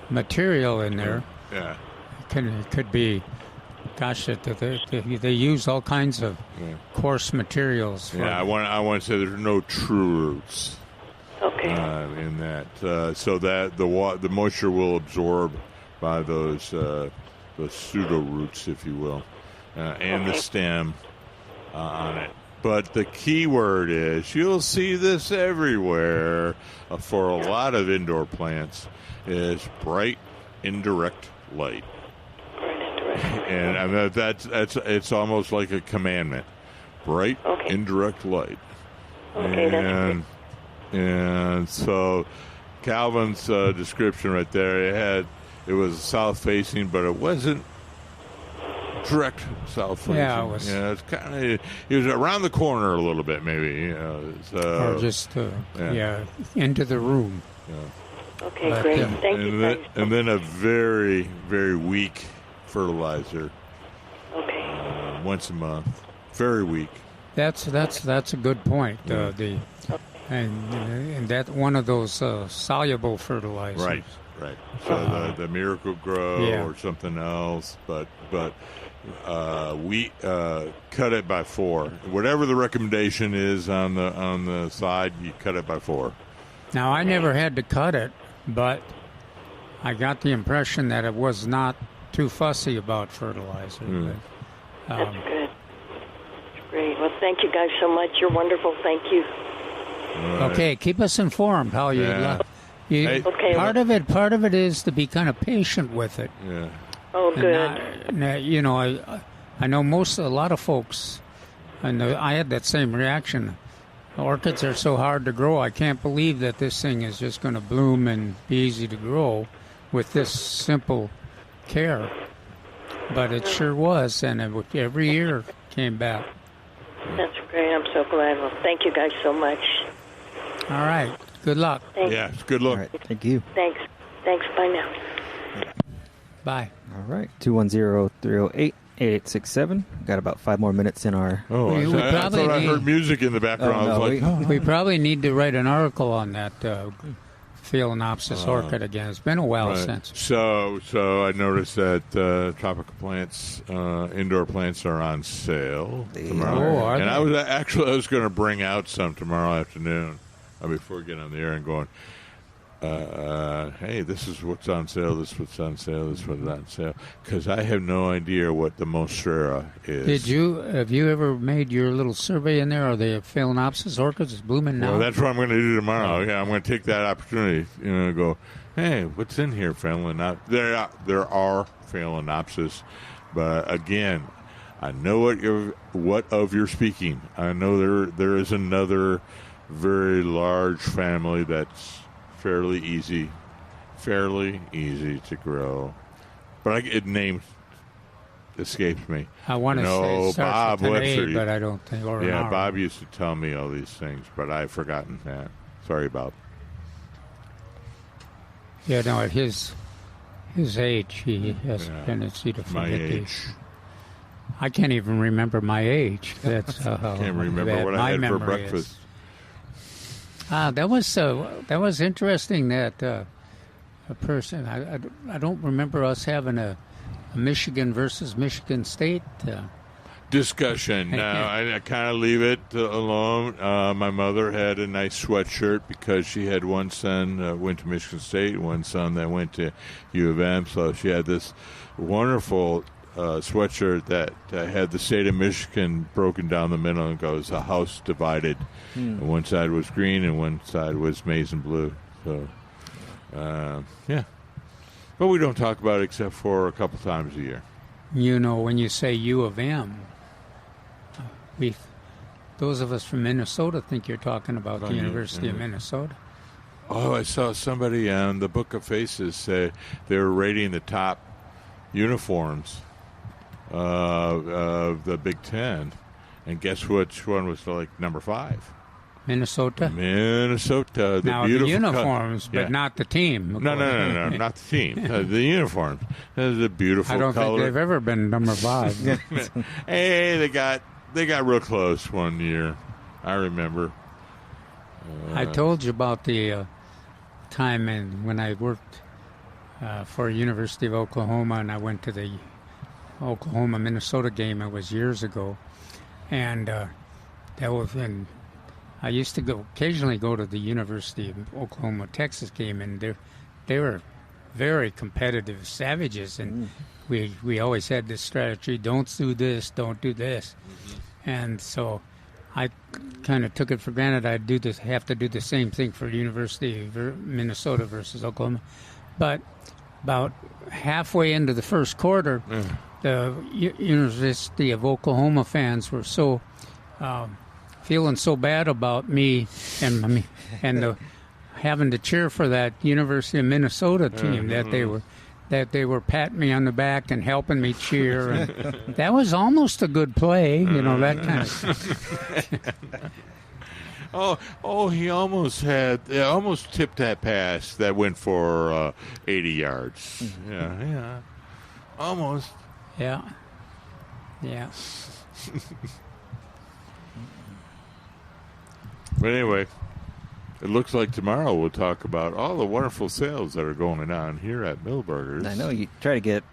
material in there. Yeah, it could be. Gosh, they use all kinds of coarse materials. I want to say there's no true roots. Okay. In that, so that the moisture will absorb by those pseudo roots, if you will, and the stem on it. But the key word is, you'll see this everywhere for a lot of indoor plants, is bright indirect light. And I mean, it's almost like a commandment. Bright indirect light. Okay, and so Calvin's description right there, it was south facing, but it wasn't direct south facing. Yeah, it was. It's kind of, he was around the corner a little bit, maybe. Or just into the room. Yeah. Okay, great. Thank you, guys. And then a very, very weak fertilizer. Okay. Once a month, very weak. That's a good point. And that one of those soluble fertilizers. Right. So the Miracle Grow or something else, but we cut it by 4. Whatever the recommendation is on the side, you cut it by 4. Now I never had to cut it, but I got the impression that it was not too fussy about fertilizer. That's good. Great. Well, thank you guys so much. You're wonderful. Thank you. Right. Okay, keep us informed how you. Part of it is to be kind of patient with it. Yeah. Oh, good. I know a lot of folks, and I had that same reaction. Orchids are so hard to grow. I can't believe that this thing is just going to bloom and be easy to grow with this simple care. But it sure was, and every year came back. That's great. I'm so glad. Well, thank you guys so much. All right. Good luck. Thanks. Yeah, good luck. All right, thank you. Thanks. Bye now. Bye. All right. 210-308-8867. Got about 5 more minutes in our... I thought I heard music in the background. We probably need to write an article on that Phalaenopsis orchid again. It's been a while Right. since. So I noticed that tropical plants, indoor plants, are on sale tomorrow. Oh, are and they? I was going to bring out some tomorrow afternoon before getting on the air and going, hey, this is what's on sale, this is what's on sale, this is what's on sale, because I have no idea what the Monstera is. Have you ever made your little survey in there? Are the Phalaenopsis orchids blooming now? Well, that's what I'm going to do tomorrow. Yeah, I'm going to take that opportunity, go, hey, what's in here, Phalaenopsis? There are Phalaenopsis, but again, I know what of you're speaking. I know there is another very large family that's fairly easy to grow, but it name escapes me. I want to say it starts Bob with an Webster, A, but I don't think. Or an R. Bob used to tell me all these things, but I've forgotten that. Sorry, Bob. Yeah, no, at his age, he has a tendency to forget my age. I can't even remember my age. That's Can't remember what I had for breakfast. That was interesting. That a person. I don't remember us having a Michigan versus Michigan State discussion. Now, I kind of leave it alone. My mother had a nice sweatshirt because she had one son went to Michigan State, one son that went to U of M. So she had this wonderful sweatshirt that had the state of Michigan broken down the middle and goes a house divided. And one side was green and one side was maize and blue. So, yeah. But we don't talk about it except for a couple times a year. When you say U of M, those of us from Minnesota think you're talking about the University of Minnesota. Oh, I saw somebody on the Book of Faces say they were rating the top uniforms of the Big Ten, and guess which one was number 5? Minnesota. The now beautiful the uniforms, but not the team. No, not the team. The uniforms. The beautiful. I don't color. think they've ever been number 5. Hey, they got real close one year. I remember. I told you about the time when I worked for University of Oklahoma, and I went to the Oklahoma-Minnesota game. It was years ago, and that was in. I used to occasionally go to the University of Oklahoma-Texas game, and they were very competitive savages, and we always had this strategy: don't do this, don't do this, and so I kind of took it for granted I'd have to do the same thing for University of Minnesota versus Oklahoma, but about halfway into the first quarter, the University of Oklahoma fans were so feeling so bad about me and having to cheer for that University of Minnesota team that they were patting me on the back and helping me cheer, and that was almost a good play, that kind of. He almost tipped that pass that went for 80 yards. Yeah, almost. Yeah. But anyway, it looks like tomorrow we'll talk about all the wonderful sales that are going on here at Milberger's. I know you try to get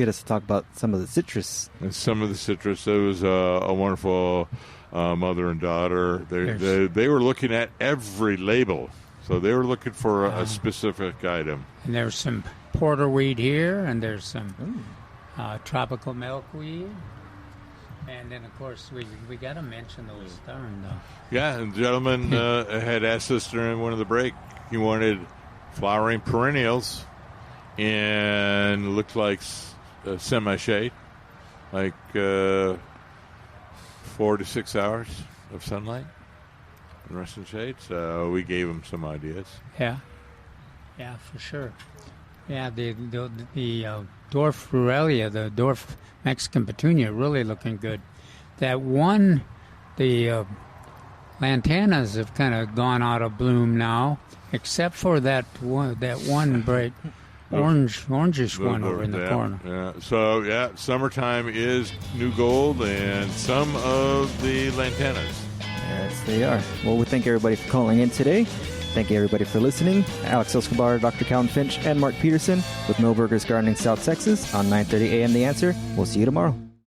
us to talk about some of the citrus. And some of the citrus. There was a wonderful mother and daughter. They were looking at every label, so they were looking for a specific item. And there's some porterweed here, and there's some tropical milkweed. And then, of course, we got to mention those darn, though. Yeah, and the gentleman had asked us during one of the break, he wanted flowering perennials and looked like semi-shade, like 4 to 6 hours of sunlight and rest in shade. So we gave him some ideas. Yeah, for sure. Yeah, the dwarf Ruellia, the dwarf Mexican petunia, really looking good. That one, the lantanas have kind of gone out of bloom now, except for that one bright orangish one over in the corner. Yeah. So summertime is new gold, and some of the lantanas. Yes, they are. Well, we thank everybody for calling in today. Thank you, everybody, for listening. Alex Escobar, Dr. Calvin Finch, and Mark Peterson with Milberger's Gardening South Texas on 9:30 a.m. The Answer. We'll see you tomorrow.